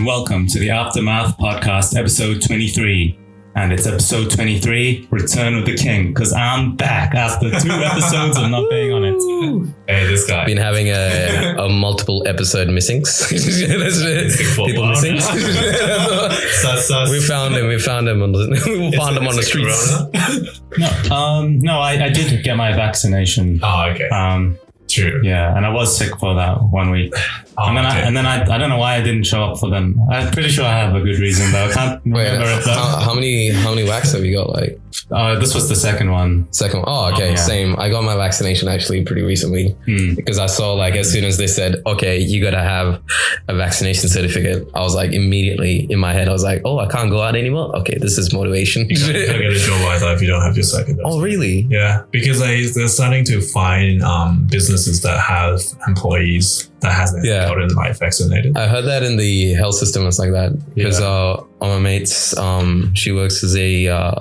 and welcome to the Aftermath Podcast, episode 23. And it's episode 23, Return of the King, because I'm back after 2 episodes of not being on it. Hey, this guy. Been having a multiple episode missings. People missing. We found him. We found him on the streets. No, I did get my vaccination. Oh, okay. True. Yeah, and I was sick for that 1 week. And then I don't know why I didn't show up for them. I'm pretty sure I have a good reason, but I can't remember it. How many whacks have you got? Like, this was the second one. Oh, okay, same. I got my vaccination actually pretty recently because I saw like as soon as they said, okay, you gotta have a vaccination certificate, I was like immediately in my head, I was like, oh, I can't go out anymore. Okay, this is motivation. You can't get a job like that if you don't have your second dose. Oh, really? Yeah, because they're starting to find businesses that have employees that hasn't gotten like vaccinated. I heard that in the health system, it's like that because one of my mates, she works as a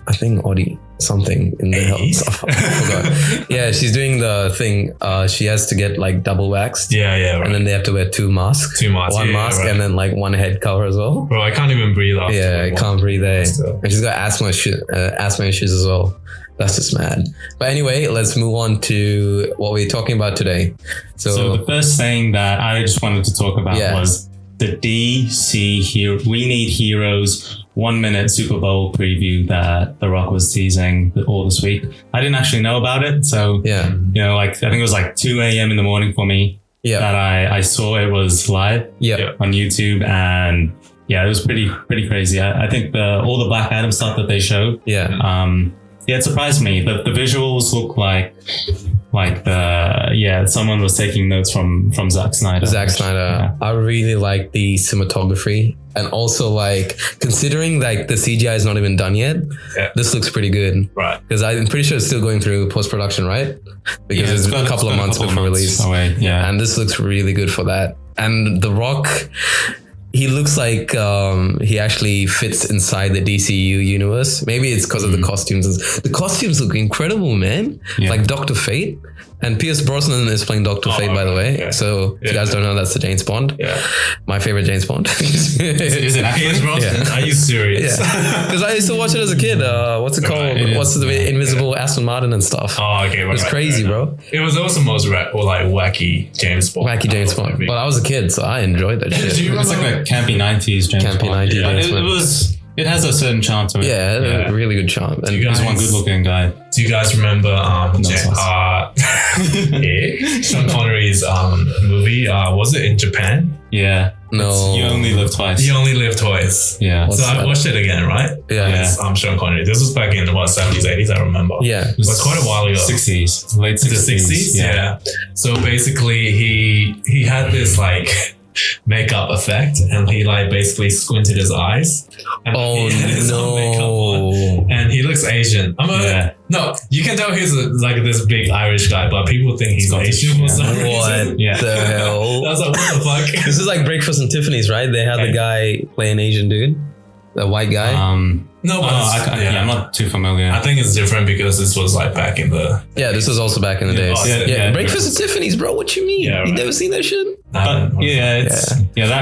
I think Audi something in the health. I forgot. Yeah, she's doing the thing. She has to get like double waxed. Yeah, right. And then they have to wear 2 masks. One mask right. And then like one head cover as well. Bro, I can't even breathe after. Yeah, I can't breathe there. And she's got asthma issues as well. That's just mad. But anyway, let's move on to what we're talking about today. So the first thing that I just wanted to talk about was the DC hero. We Need Heroes 1-minute Super Bowl preview that The Rock was teasing all this week. I didn't actually know about it. So, like I think it was like 2 a.m. in the morning for me that I saw it was live on YouTube. And it was pretty crazy. I think all the Black Adam stuff that they showed. It surprised me. The visuals look like someone was taking notes from Zack Snyder. I really like the cinematography, and also like considering like the CGI is not even done yet, this looks pretty good. Right. Because I'm pretty sure it's still going through post-production, right? Because it's a couple of months before release. Away. Yeah. And this looks really good for that. And The Rock, he looks like he actually fits inside the DCU universe. Maybe it's because of the costumes. The costumes look incredible, man. Yeah. Like Dr. Fate. And Pierce Brosnan is playing Dr. Fate, by the way. Yeah. So if you guys don't know, that's the James Bond. Yeah. My favorite James Bond. Is it Pierce Brosnan? Are you serious? Yeah. Because I used to watch it as a kid. What's it called? What's the Invisible Aston Martin and stuff? Oh, okay. It was crazy, bro. It was also most wacky James Bond. Wacky James Bond. Well, I was a kid, so I enjoyed that shit. It's like a campy 90s James Bond. Campy 90s James Bond. It has a certain charm to it. Yeah, a really good charm. And he's one good-looking guy. Do you guys remember Sean Connery's movie? Was it in Japan? Yeah. No. You Only Live Twice. You Only live twice. Yeah. So I watched it again, right? Yeah. Sean Connery. This was back in the 70s, 80s, I remember. Yeah. It was quite a while ago. 60s. Late 60s. The 60s? Yeah. So basically he had this like makeup effect, and he like basically squinted his eyes. And and he looks Asian. No, you can tell he's like this big Irish guy, but people think he's Asian for some reason. What the hell? I was like, what the fuck? This is like Breakfast and Tiffany's, right? They had the guy play an Asian dude, the white guy. No, but I'm not too familiar. I think it's different because this was like back in the... this was also back in the days. Breakfast and Tiffany's, bro. What you mean? You never seen that shit? That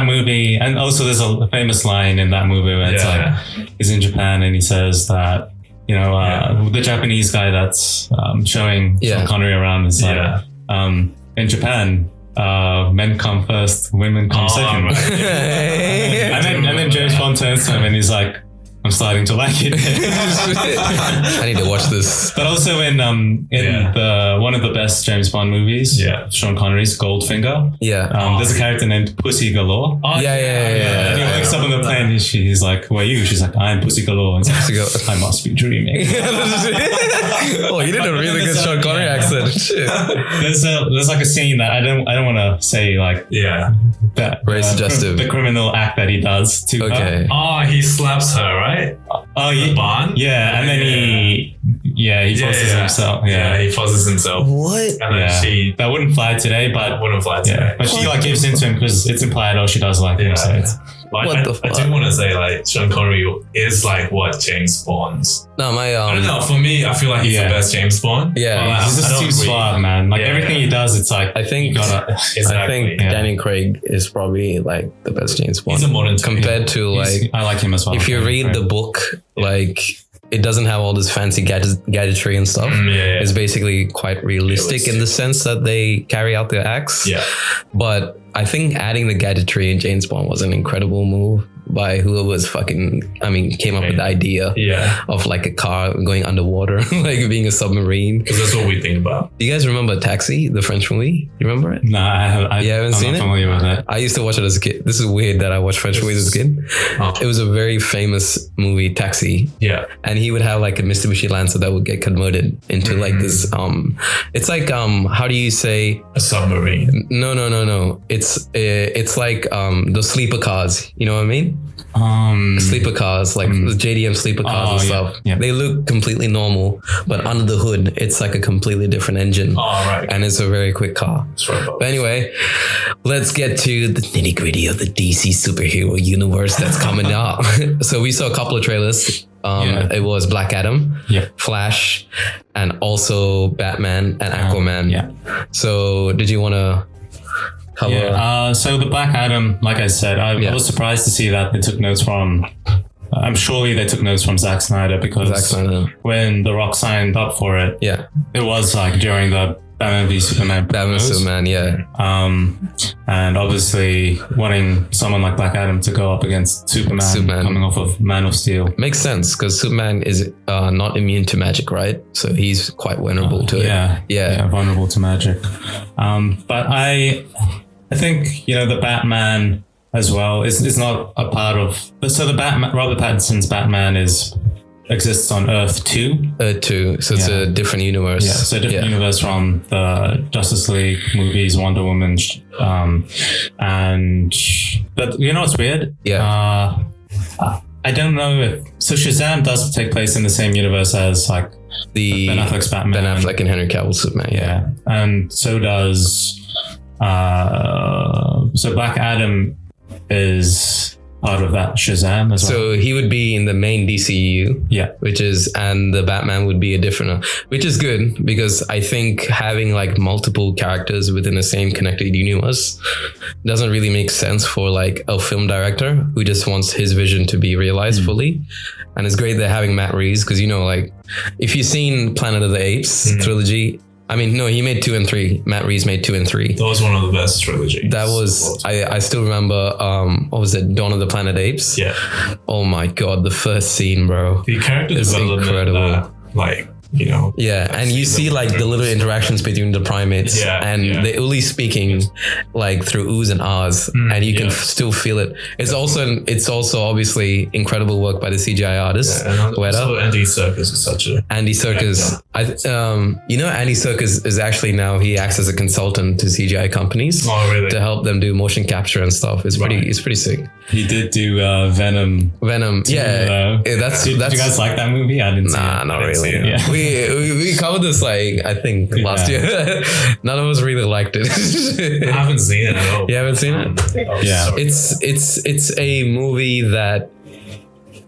movie. And also there's a famous line in that movie where it's like, he's in Japan and he says that, the Japanese guy that's showing Sean Connery around is like, in Japan, men come first, women come second. Right. and then James Bond turns to him and he's like, I'm starting to like it. I need to watch this. But also in the one of the best James Bond movies, Sean Connery's Goldfinger. There's a character named Pussy Galore. And he wakes up on the plane and she's like, who are you? She's like, I'm Pussy Galore. And he's like, I must be dreaming. Oh, you did a really good Sean Connery accent. There's like a scene that I don't want to say like that very suggestive. The criminal act that he does to her. Oh, he slaps her, right? Oh, the barn? Yeah, and then he poses himself. Yeah, he poses himself. What? And then that wouldn't fly today, but wouldn't fly today. but she like gives into him because it's implied she does like him. So it's, like, What the I fuck? do want to say like Sean Connery is like what James Bond's. No, my I don't know. For me, I feel like he's the best James Bond. Yeah, But he's I just don't too agree. suave, man. Like everything he does, it's like I think you gotta. Exactly. I think yeah. Daniel Craig is probably like the best James Bond He's a modern compared to like I like him as well. if you read the book, like it doesn't have all this fancy gadgetry and stuff. It's basically quite realistic in the sense that they carry out their acts. Yeah. But I think adding the gadgetry in James Bond was an incredible move by whoever was came up with the idea of like a car going underwater, like being a submarine. Because that's what we think about. Do you guys remember Taxi, the French movie? You remember it? Nah, You haven't seen it? I'm not familiar with it. I used to watch it as a kid. This is weird that I watched French movies as a kid. It was a very famous movie, Taxi. Yeah. And he would have like a Mitsubishi Lancer that would get converted into like this. It's like how do you say A submarine. No. It's like the sleeper cars. You know what I mean? Sleeper cars, like the JDM sleeper cars and stuff. Yeah. They look completely normal, but under the hood, it's like a completely different engine. Right. And it's a very quick car. But anyway, let's get to the nitty gritty of the DC superhero universe that's coming out. So we saw a couple of trailers. It was Black Adam, Flash, and also Batman and Aquaman. So did you want to cover? So the Black Adam, like I said, I was surprised to see that they took notes from. I'm surely they took notes from Zack Snyder because when The Rock signed up for it, it was like during the Batman v Superman. And obviously wanting someone like Black Adam to go up against Superman. Coming off of Man of Steel. Makes sense because Superman is not immune to magic, right? So he's quite vulnerable to it. Yeah, vulnerable to magic. But I think, the Batman as well is not a part of. So the Batman, Robert Pattinson's Batman exists on Earth 2. Earth 2. So it's a different universe. Yeah, so a different universe from the Justice League movies, Wonder Woman. But you know what's weird? Yeah. I don't know if. So Shazam does take place in the same universe as like the Ben Affleck's Batman. Ben Affleck and Henry Cavill's Superman. Yeah. And so does. So Black Adam is part of that Shazam as well. So he would be in the main DCU. Yeah. And the Batman would be a different, which is good because I think having like multiple characters within the same connected universe doesn't really make sense for like a film director who just wants his vision to be realized fully. And it's great they're having Matt Reeves because, like if you've seen Planet of the Apes trilogy, I mean, no, he made 2 and 3. Matt Reeves made 2 and 3. That was one of the best trilogies. That was, I still remember, what was it? Dawn of the Planet Apes? Yeah. Oh my God, the first scene, bro. The character development, incredible. Yeah, and you see like the little interactions between the primates and they're only speaking like through oohs and ahs and you can still feel it. It's also obviously incredible work by the CGI artist. And also Andy Serkis is such a... Andy Serkis. Andy Serkis is actually now, he acts as a consultant to CGI companies to help them do motion capture and stuff. It's pretty sick. He did do Venom. Venom, did you guys like that movie? I didn't see it. Nah, not really. We covered this I think last year. None of us really liked it. I haven't seen it at all. You haven't seen it? Yeah. It's a movie that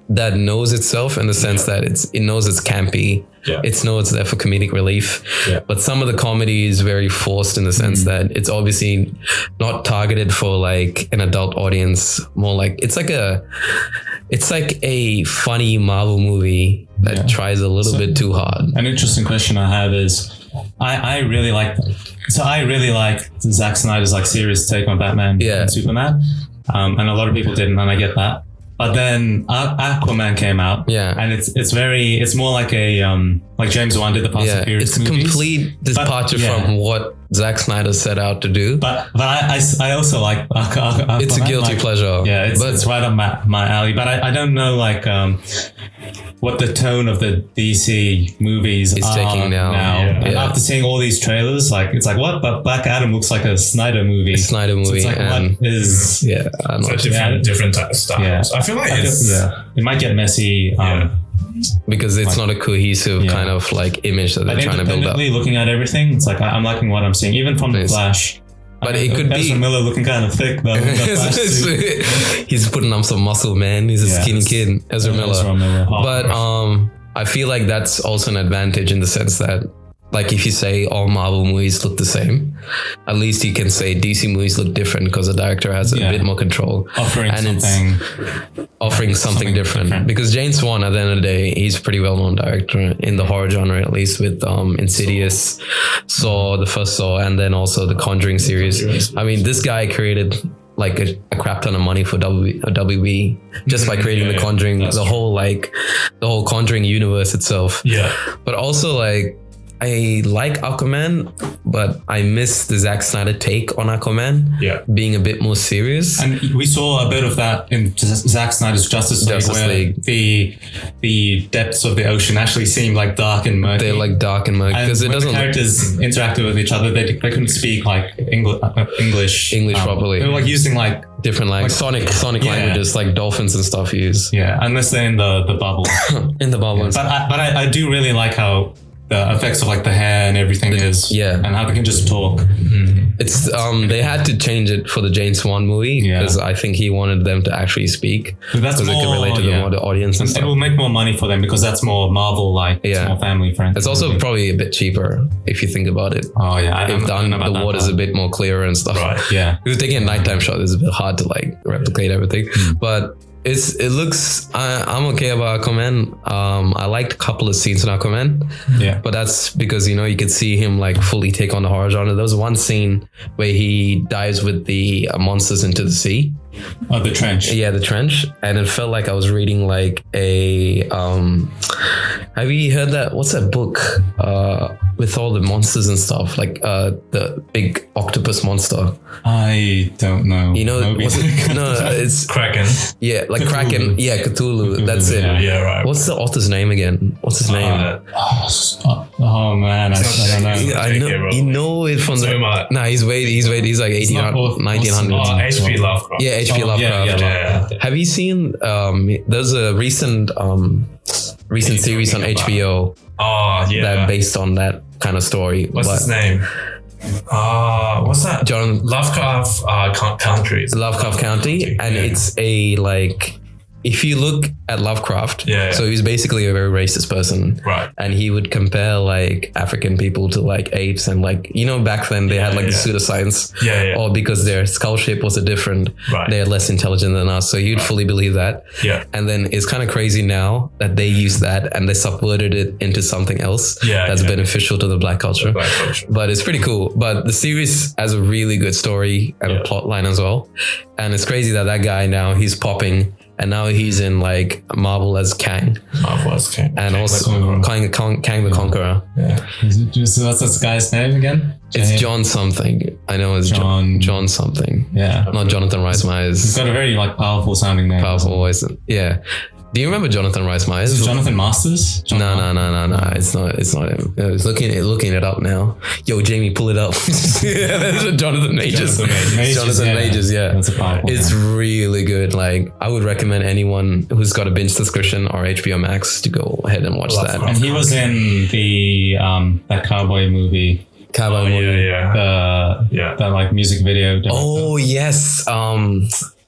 knows itself in the sense that it knows it's campy. Yeah. It knows it's there for comedic relief. Yeah. But some of the comedy is very forced in the sense that it's obviously not targeted for like an adult audience. More like it's like a funny Marvel movie that tries a little bit too hard. An interesting question I have is I really like Zack Snyder's like serious take on Batman and Superman. And a lot of people didn't, and I get that. But then Aquaman came out, and it's more like a like James Wan did the Fast and Furious movies. It's a complete departure from what Zack Snyder set out to do. But I also like Aquaman. It's a guilty pleasure. Yeah, it's right up my alley. But I don't know what the tone of the DC movies is are taking now. And after seeing all these trailers, it's like what? But Black Adam looks like a Snyder movie. So it's like, what is? I don't know. It's a different type of styles. Yeah. I feel like it might get messy. because it's not a cohesive kind of like image that they're trying to build up. Looking at everything, it's like I'm liking what I'm seeing, even from the Flash. But it could be Ezra Miller looking kind of thick though. He's putting on some muscle, man. He's a skinny kid, Ezra Miller. But I feel like that's also an advantage in the sense that, like, if you say all Marvel movies look the same, at least you can say DC movies look different because the director has a bit more control. Offering something different. Because James Wan, at the end of the day, he's a pretty well-known director in the horror genre, at least, with Insidious, Saw, the first Saw, and then also the Conjuring series. I mean, this guy created like a crap ton of money for WB just by creating the Conjuring, the whole Conjuring universe itself. Yeah. But also, like, I like Aquaman, but I miss the Zack Snyder take on Aquaman being a bit more serious. And we saw a bit of that in Zack Snyder's Justice League. The depths of the ocean actually seemed like dark and murky. They're like dark and murky because it doesn't. The characters interacted with each other. They couldn't speak like English properly. They were like using like different sonic languages like dolphins and stuff use. Yeah, unless they're in the bubble. In the bubble. But I do really like how the effects of like the hair and everything and how they can just talk. It's they had to change it for the James Wan movie because I think he wanted them to actually speak because they can relate to the audience and stuff. It will make more money for them because that's more Marvel like, it's more family friendly. It's also probably a bit cheaper if you think about it. Oh yeah, if the water's a bit more clearer and stuff. Right. Yeah, because taking a nighttime shot is a bit hard to like replicate everything, but. It looks. I'm okay about Aquaman. I liked a couple of scenes in Aquaman. Yeah, but that's because you could see him like fully take on the horror genre. There was one scene where he dives with the monsters into the sea. Oh, the trench. Yeah, the trench, and it felt like I was reading like a. Have you heard that? What's that book? With all the monsters and stuff, like the big octopus monster. I don't know. What's it? No, it's Kraken. Yeah, like Cthulhu. Kraken. Yeah, Cthulhu. That's it. Yeah, right. What's the author's name again? What's his name? Oh man, I don't know. I know. You know it from the. Nah, he's like 1900s. H.P. Lovecraft. Yeah, H.P. Lovecraft. Yeah. Have you seen? There's a recent series on HBO. Oh yeah. That based on that kind of story. What's his name? What's that? Lovecraft Country. Lovecraft County, and it's a like. If you look at Lovecraft, so he's basically a very racist person, right? And he would compare like African people to like apes, and like back then they had like the pseudoscience, or because their skull shape was different, they're less intelligent than us. So you'd fully believe that, And then it's kind of crazy now that they use that and they subverted it into something else that's beneficial to the black culture. But it's pretty cool. But the series has a really good story and a plot line as well, and it's crazy that guy now he's popping. And now he's in like Marvel as Kang. And also Kang the Conqueror. Yeah. So what's this guy's name again? It's John something. I know it's John something. Yeah. Not Jonathan Rhys Meyers. He's got a very like powerful sounding name. Powerful voice. Yeah. Do you remember Jonathan Rhys Meyers? Is it Jonathan Masters? No. It's not him. I was looking it up now. Yo, Jamie, pull it up. That's Jonathan Majors. Jonathan Majors, yeah. That's a powerful It's really good. Like, I would recommend anyone who's got a binge subscription or HBO Max to go ahead and watch that. And he was in the that cowboy movie. That like music video. Oh yes.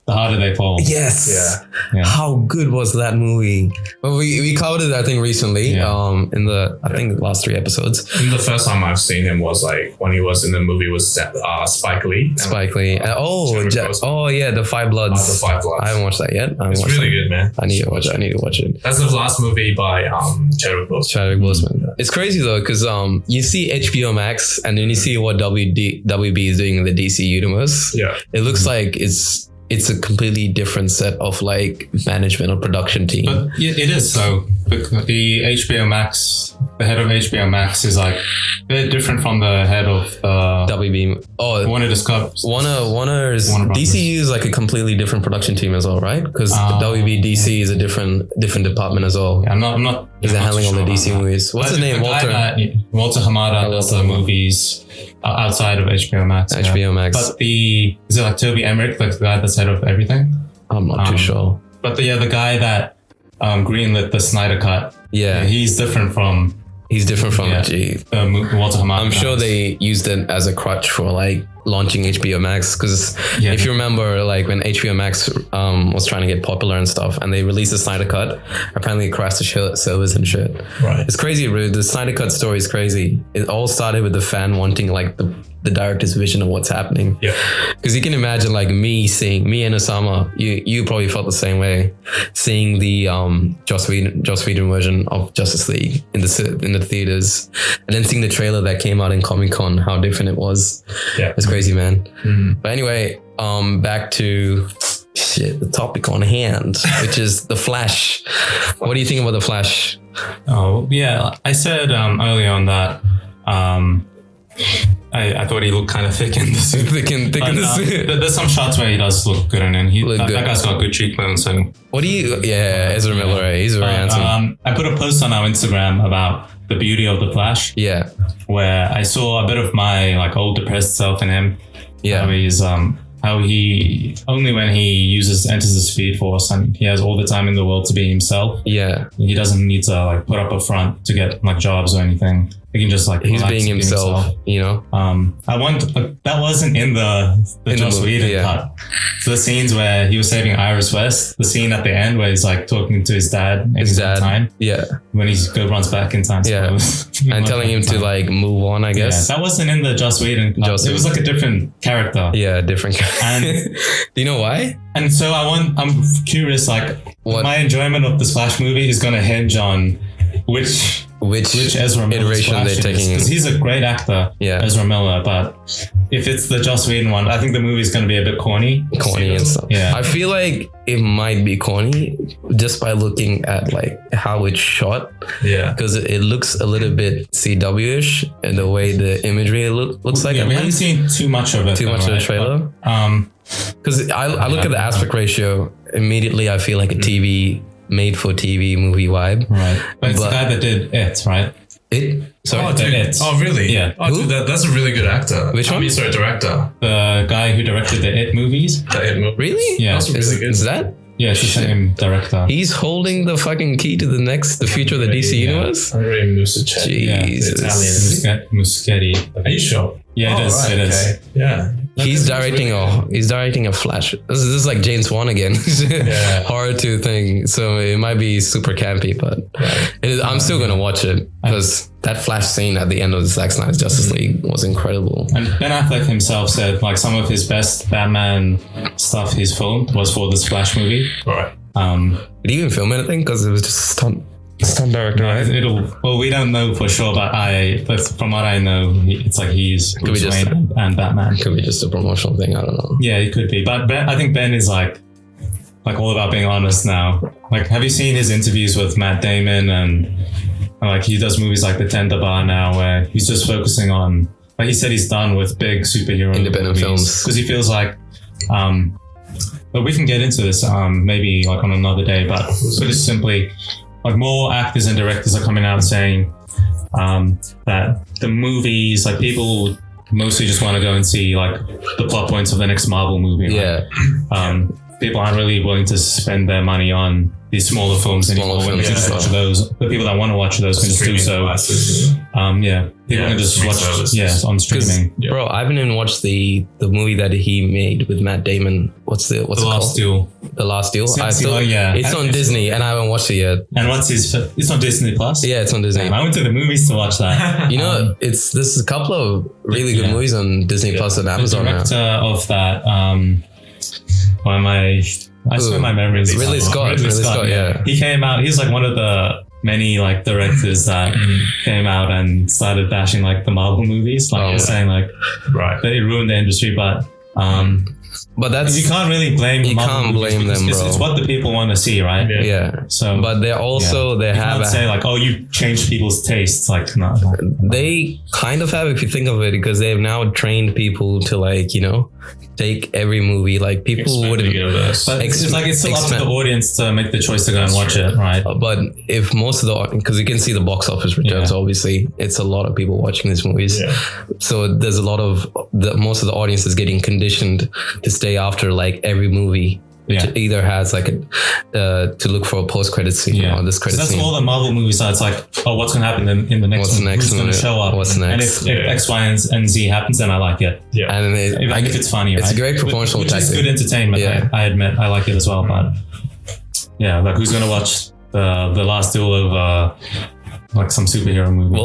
The Harder They Fall. Yes. Yeah. How good was that movie? Well, we covered it, I think, recently. In the last 3 episodes. And the first time I've seen him was like when he was in the movie with Spike Lee. Spike Lee. The Five Bloods. The Five Bloods. I haven't watched that yet. It's really good, man. I need to watch it. That's the last movie by Chadwick Boseman. It's crazy though, because you see HBO Max and then you see what WB is doing in the DC universe. Yeah. It looks like it's a completely different set of like management or production team. But it is so. The HBO Max, the head of HBO Max is like a bit different from the head of WB. Oh, Warner Discovery. Warner's DCU is like a completely different production team as well, right? Because the WB DC is a different department as well. Yeah, I'm not. Is handling all the DC movies? What's his name? Walter Hamada does the movies outside of HBO Max. HBO Max. But is it like Toby Emmerich, like the guy that's head of everything? I'm not too sure. But the guy that greenlit the Snyder Cut. Yeah. He's different from Walter Hamada. I'm sure they used it as a crutch for like launching HBO Max, because if you remember, like when HBO Max was trying to get popular and stuff, and they released the Snyder Cut, apparently it crashed the servers and shit. Right. It's crazy, bro. The Snyder Cut story is crazy. It all started with the fan wanting like the director's vision of what's happening. Yeah. Because you can imagine like me and Osama, you probably felt the same way, seeing the Joss Whedon version of Justice League in the theaters, and then seeing the trailer that came out in Comic-Con, how different it was. Yeah. It's crazy, man. Mm-hmm. But anyway, back to the topic on hand, which is The Flash. What do you think about The Flash? Oh, yeah. I said earlier on that I thought he looked kind of thick in the suit. thick in the suit. There's some shots where he does look good in it. That guy's got good cheekbones. So. What do you... Yeah, Ezra Miller, right? He's very handsome. I put a post on our Instagram about the beauty of The Flash. Yeah. Where I saw a bit of my like old depressed self in him. Yeah. How he only when he enters the Speed Force and he has all the time in the world to be himself. Yeah. He doesn't need to like put up a front to get like jobs or anything. He can just like he's being himself, you know. That wasn't in the Joss Whedon cut. So the scenes where he was saving Iris West, the scene at the end where he's like talking to his dad in his time. Yeah. When he runs back in time. Yeah. And telling him to like move on, I guess. Yeah, that wasn't in the Joss Whedon cut. It was like a different character. Yeah, different character. And do you know why? And so I'm curious, like my enjoyment of this Flash movie is going to hinge on which Ezra Miller's iteration they're taking, because he's a great actor, Ezra Miller. But if it's the Joss Whedon one, I think the movie's going to be a bit corny and stuff. Yeah, I feel like it might be corny just by looking at like how it's shot. Yeah, because it looks a little bit CW-ish in the way the imagery looks like. Yeah, we haven't seen too much of it. Too much of the trailer. Because I look at the aspect ratio immediately, I feel like a TV. Made for TV movie vibe, right? But it's the guy that did It, right? It? Sorry, It. Oh, really? Yeah. Oh, dude, that's a really good actor. Which one? Sorry, director. The guy who directed the It movies. The It movie. Really? Yeah. That's really good. Is that? Yeah, it's the same director. He's holding the fucking key to the future of the DC universe. Andre Muschietto. Jesus. Muschietti. Are you sure? Yeah, it is. Right, it is. Yeah. He's directing a Flash. This is like James Wan again. Hard to think. So it might be super campy, but I'm still gonna watch it because that Flash scene at the end of the Zack Snyder's Justice League was incredible. And Ben Affleck himself said like some of his best Batman stuff he's filmed was for this Flash movie. Right. Did he even film anything? Because it was just stunt director, right? Well, we don't know for sure, but from what I know, it's like he's Bruce Wayne and Batman. Could be just a promotional thing. I don't know. Yeah, it could be. But I think Ben is like all about being honest now. Like, have you seen his interviews with Matt Damon and like he does movies like The Tender Bar now, where he's just focusing on. Like he said, he's done with big superhero independent films because he feels like. But we can get into this maybe like on another day. But it's simply. Like more actors and directors are coming out saying that the movies, like people mostly just want to go and see like the plot points of the next Marvel movie. Yeah. Like, people aren't really willing to spend their money on these smaller films anymore. When they can watch those, the people that want to watch those can just do so. People can just watch on streaming. Bro, I haven't even watched the movie that he made with Matt Damon. What's it called? Last Duel. The Last Duel. It's on Disney, and I haven't watched it yet. And it's on Disney Plus. Yeah, it's on Disney. I went to the movies to watch that. You know, there's a couple of really good movies on Disney Plus and Amazon. The director of that. I swear my memory is Ridley Scott. Yeah. He came out. He's like one of the many like directors that came out and started bashing like the Marvel movies, like saying like they ruined the industry, but that's you can't really blame. You can't blame them, bro. It's what the people want to see, right? Yeah. So, but they're also they have say like, oh, you changed people's tastes. Like, no. They kind of have, if you think of it, because they've now trained people to like take every movie. Like people wouldn't. But it's like it's still up to the audience to make the choice to go and watch it, right? But if most of because you can see the box office returns, obviously it's a lot of people watching these movies. Yeah. So there's a lot of most of the audience is getting conditioned to stay after like every movie which Yeah. either has like to look for a post-credit scene or this credit So that's scene. all the Marvel movies are. It's like, oh, what's going to happen in the next What's one? next Who's going to show up? What's And next? if X, Y, and Z happens, then I like it. Yeah. And If it's funny, it's right? a great promotional which is tactic. good entertainment. Yeah. I admit, I like it as well. But yeah, like who's going to watch the last duel of like some superhero movie?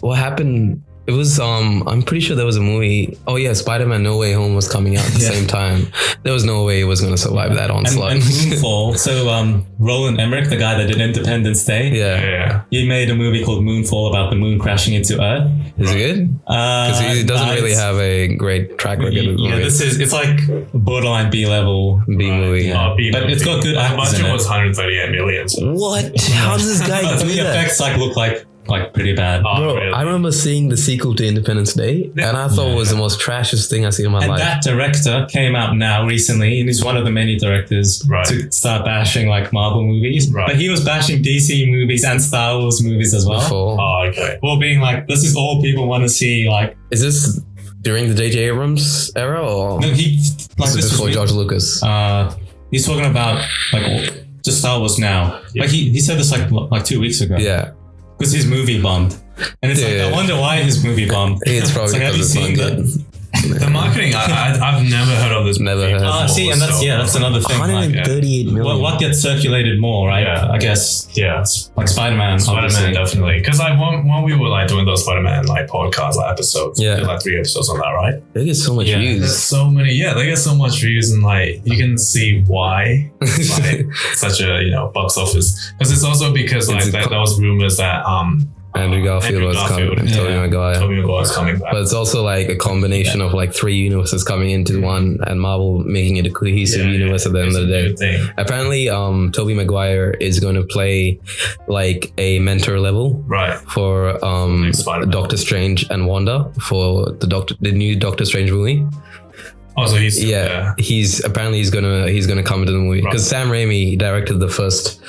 What happened? It was I'm pretty sure there was a movie. Oh yeah, Spider-Man No Way Home was coming out at the same time. There was no way it was going to survive that onslaught. And Moonfall. So Roland Emmerich, the guy that did Independence Day, yeah. he made a movie called Moonfall about the moon crashing into Earth. Is it good? Because he doesn't really have a great track record. Yeah, it's like borderline B-level B movie. But it's got good actors budget in it. was 138 million. So. What? How does this guy But do the that? effects look like pretty bad. Bro, really? I remember seeing the sequel to Independence Day, and I thought it was the most trashiest thing I've seen in my And life. that director came out now recently, and he's one of the many directors to start bashing like Marvel movies. Right. But he was bashing DC movies and Star Wars movies as well. Before. Oh, okay. Well, being like, this is all people want to see. Like, Is this during the J.J. Abrams era, or no, he like is it this before was, George Lucas? he's talking about like just Star Wars now. Yeah. Like he said this like 2 weeks ago. Yeah. Because his movie bombed. And it's like, Yeah. I wonder why his movie bombed. It's probably like, have because you it's not seen good. The marketing, I've never heard of this. Never movie heard. before, See, and that's another thing. Like, 138 million. what gets circulated more, right? Yeah. I guess Yeah. like Spider-Man. Spider-Man, obviously. definitely. Because like when we were like doing those Spider-Man like podcast like episodes, we did like 3 episodes on that, right? They get so much Yeah. There's views. so many, they get so much views, and like you can see why like such a box office. Because it's also because like there was rumors that Andrew Garfield was coming, and Tobey Maguire. Tobey Maguire's coming back. But it's also like a combination of like 3 universes coming into one, and Marvel making it a cohesive universe at the end of the day. Apparently, Tobey Maguire is going to play like a mentor level Right. for Spider-Man. Doctor Strange and Wanda for the new Doctor Strange movie. Oh, so he's He's gonna come into the movie because Sam Raimi directed the first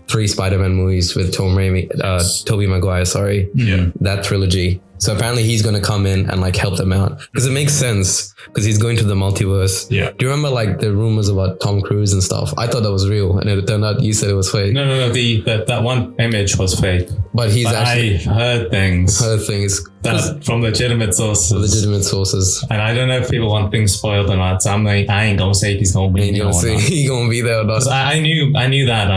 3 Spider-Man movies with Tobey Maguire. That trilogy. So apparently he's gonna come in and like help them out because it makes sense because he's going to the multiverse. Yeah. Do you remember like the rumors about Tom Cruise and stuff? I thought that was real, and it turned out you said it was fake. No. That one image was fake. But he's actually I heard things that from legitimate sources. And I don't know if people want things spoiled or not. So I'm like, I ain't gonna say if he's gonna be there or not. He gonna be there or not. 'Cause I knew that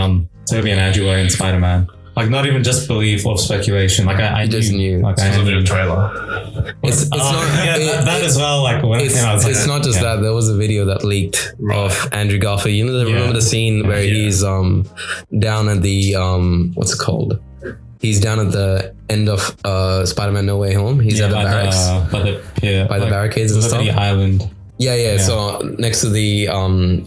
Tobey and Andrew were in Spider-Man. Like not even just belief or speculation. Like I just knew. Like It's I a knew. trailer. It's not that as well. Like when it came out, it's not just that. There was a video that leaked of Andrew Garfield. You know, remember the scene where he's down at the what's it called? He's down at the end of Spider-Man No Way Home. He's at the barracks by the barricades and stuff. The island. Yeah. So next to the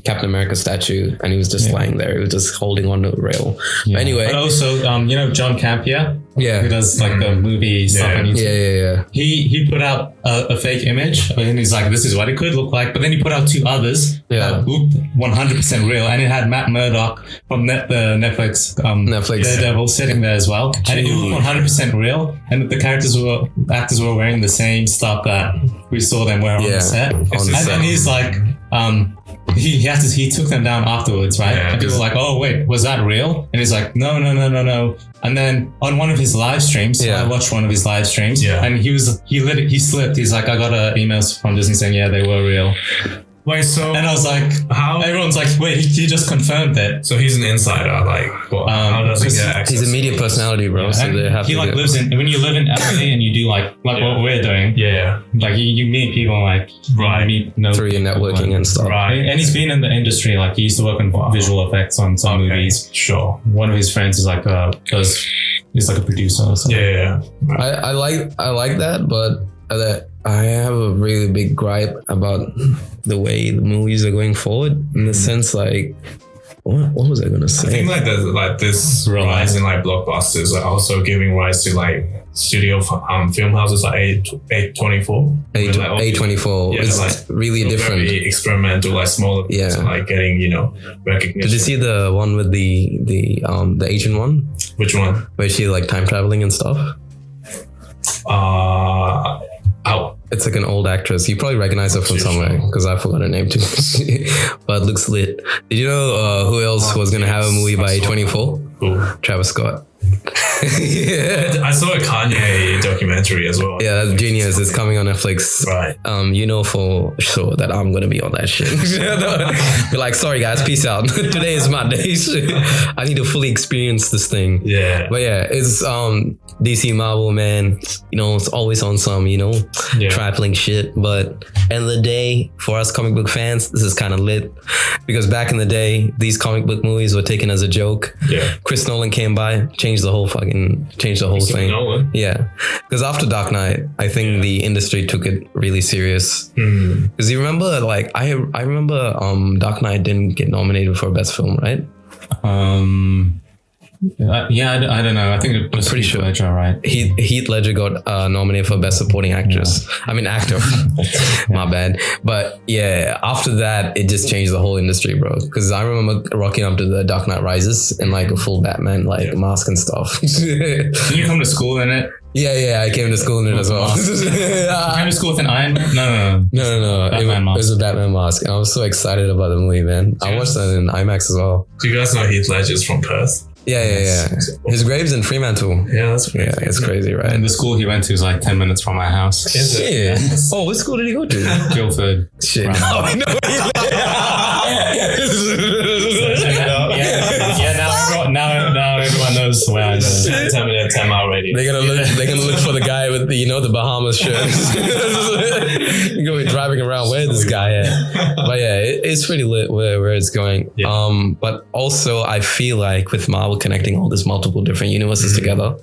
Captain America statue, and he was just lying there. He was just holding on to the rail. Yeah. Anyway, but also John Campea. Yeah. Who does like the movie stuff on YouTube. Yeah. He put out a fake image and he's like, this is what it could look like. But then he put out 2 others that looked 100% real. And it had Matt Murdock from the Netflix Daredevil sitting there as well. And it looked 100% real. And the actors were wearing the same stuff that we saw them wear on the set. And then he's like, he took them down afterwards, right? Yeah, and people were like, oh wait, was that real? And he's like, no. And then on one of his live streams, I watched one of his live streams, and he slipped. He's like, I got emails from Disney saying, yeah, they were real. Wait, so and I was like, how? Everyone's like, wait, he just confirmed it. So he's an insider, like, what? How does he get access? He's a media personality, bro. So they have he to lives in, when you live in LA and you do like what we're doing, like you meet people like through your networking and stuff. Right. And he's been in the industry, like he used to work on visual effects on some movies. Sure. One of his friends is like he's like a producer or something. Yeah. I like that, but I have a really big gripe about the way the movies are going forward, in the sense like, what was I gonna say? I think like this rise in like blockbusters are also giving rise to like studio film houses like A24. A24. It's like really different. Very experimental, like smaller films, like getting recognition. Did you see the one with the Asian one? Which one? Where she like time traveling and stuff? Oh, It's like an old actress. You probably recognize her from Too somewhere sure. because I forgot her name too. But it looks lit. Did you know who else was gonna have a movie by 24? cool. Travis Scott. Yeah. I saw a Kanye documentary as well. Yeah, that's genius. It's coming on Netflix. Right. You know for sure that I'm gonna be on that shit. Be like, sorry guys, peace out. Today is my day. I need to fully experience this thing. Yeah. But yeah, it's DC Marvel, man. You know, it's always on some, you know, Yeah. trifling shit. But end of the day, for us comic book fans, this is kind of lit. Because back in the day, these comic book movies were taken as a joke. Yeah. Chris Nolan came by, changed the whole thing. Nolan. Yeah. Because after Dark Knight, I think the industry took it really serious. Because you remember, like, I remember Dark Knight didn't get nominated for Best Film, right? Yeah, I don't know. I think it was pretty sure. Ledger, right? Heath Ledger got nominated for Best Supporting Actress. I mean, actor. My bad. But yeah, after that, it just changed the whole industry, bro. Because I remember rocking up to the Dark Knight Rises in like a full Batman like mask and stuff. Did you come to school in it? Yeah, I came to school in it as well. You came to school with an Iron Man? No. It was a Batman mask. And I was so excited about the movie, man. I watched that in IMAX as well. Do you guys know Heath Ledger's from Perth? Yeah. His grave's in Fremantle. Yeah, that's crazy. Yeah, it's crazy, right? And the school he went to is like 10 minutes from my house. Is it? Shit. Oh, what school did he go to? Guildford. Shit. Right. No, I know. Now everyone knows where I live. 10 minute 10 mile radius. They're gonna look for the guy with the the Bahamas shirt. You're gonna be driving around. Where's this guy at? But yeah, it's pretty lit where it's going. Yeah. But also I feel like with Marvel connecting all these multiple different universes together,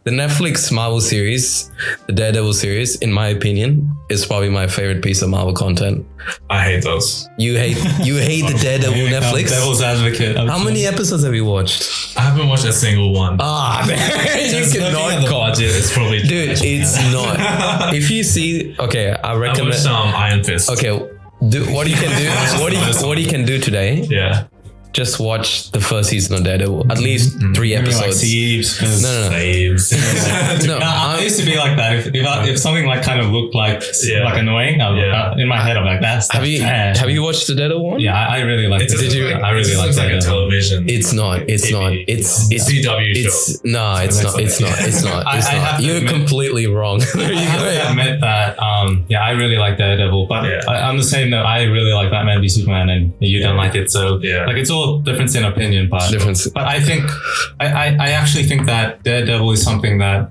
the Netflix Marvel series, the Daredevil series, in my opinion, is probably my favorite piece of Marvel content. I hate those. You hate the Daredevil Netflix? Devil's advocate. How many episodes have you watched? I haven't watched a single one. Ah, man, you Just looking at the budget, it's probably dude, it's not. If you see, okay, I I recommend. watched Iron Fist. Okay, what you can do, what you can do today, Yeah. just watch the first season of Daredevil, at least 3 Maybe like episodes. Sieves. No. Saves. No, I used to be like that. If something like kind of looked like annoying, in my head I'm like, that's have you watched the Daredevil one? Yeah, I really like it. I really like like a that. television. It's not. It's TV, not. It's CW show. it's no. It's not. It's not. It's not. I It's have not. to You're admit- completely wrong. There I you have go. to admit that, I really like Daredevil, but Yeah. I'm the same though. I really like Batman v Superman, and you don't like it. So Yeah. like it's all difference in opinion, but Difference. But I think I actually think that Daredevil is something that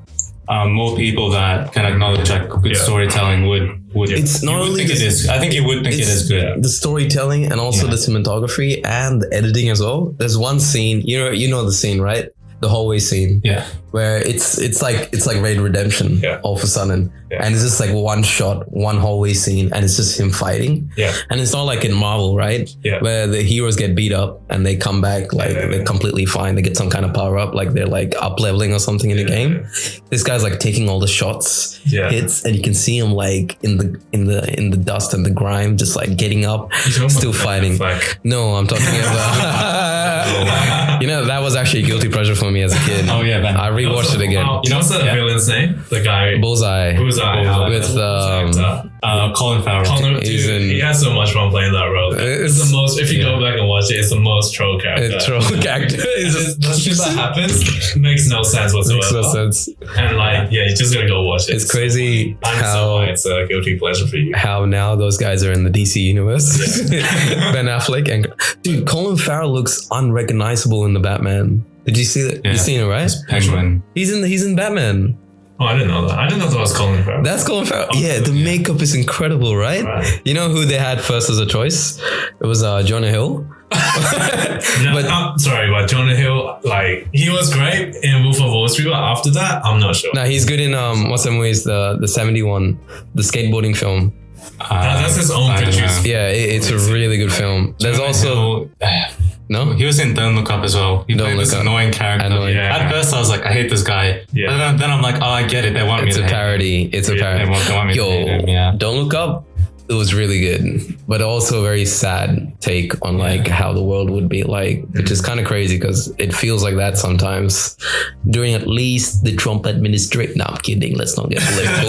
more people that can acknowledge like good storytelling would. It's not you would only think the- it is. I think you would think it is good. The storytelling and also the cinematography and the editing as well. There's one scene, you know the scene, right? The hallway scene. Yeah. Where it's like Raid Redemption all of a sudden. Yeah. And it's just like one shot, one hallway scene, and it's just him fighting. Yeah. And it's not like in Marvel, right? Yeah. Where the heroes get beat up and they come back like they're completely fine. They get some kind of power up, like they're like up leveling or something in the game. This guy's like taking all the shots, hits, and you can see him like in the dust and the grime, just like getting up, still fighting. No, I'm talking about that was actually a guilty pleasure for me as a kid. Oh yeah, Ben. I rewatched it again. You know what's the villain's name? The guy. Bullseye. With Colin Farrell. He has so much fun playing that role. It's the most. If you go back and watch it, it's the most troll character. The shit that happens makes no sense whatsoever. Makes no sense. And like, you just gotta go watch it. It's crazy how it's a guilty pleasure for you. How now those guys are in the DC universe. Ben Affleck and dude, Colin Farrell looks unrecognizable in the Batman. Did you see that? Yeah. You seen it, right? Penguin. He's in Batman. Oh, I didn't know that. I didn't know that was Colin Farrell. That's Colin Farrell. Yeah, the makeup is incredible, right? You know who they had first as a choice? It was Jonah Hill. But I'm sorry, but Jonah Hill, like, he was great in Wolf of Wall Street, but after that, I'm not sure. No, he's good in what's that movie? Is the 71, the skateboarding film. That's his own pictures. Yeah, it's a really good film. There's also no. He was in Don't Look Up as well. He played this annoying character. Annoying. Yeah. At first, I was like, I hate this guy. Yeah. But then I'm like, oh, I get it. They want me It's to a hate parody. It's a him. parody. They want me to hate him, Yo, Don't Look Up. It was really good, but also a very sad take on like how the world would be like, which is kind of crazy because it feels like that sometimes during at least the Trump administration. No, I'm kidding. Let's not get political.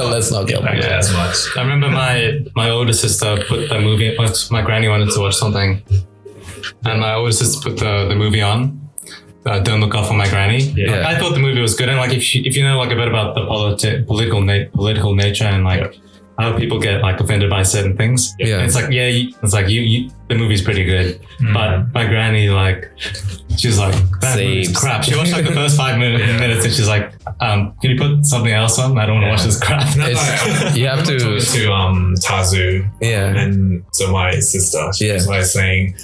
Let's not get political as much. I remember my older sister put the movie. My granny wanted to watch something, and my older sister put the movie on. Don't Look Up for My Granny. Yeah. I thought the movie was good, and like if you know like a bit about the political nature and like how people get like offended by certain things. Yeah, it's like you the movie's pretty good, but my granny like she's like that movie's crap. She watched like the first 5 minutes and she's like, can you put something else on? I don't want to watch this crap. You have to Tazu. And so my sister, she was like saying,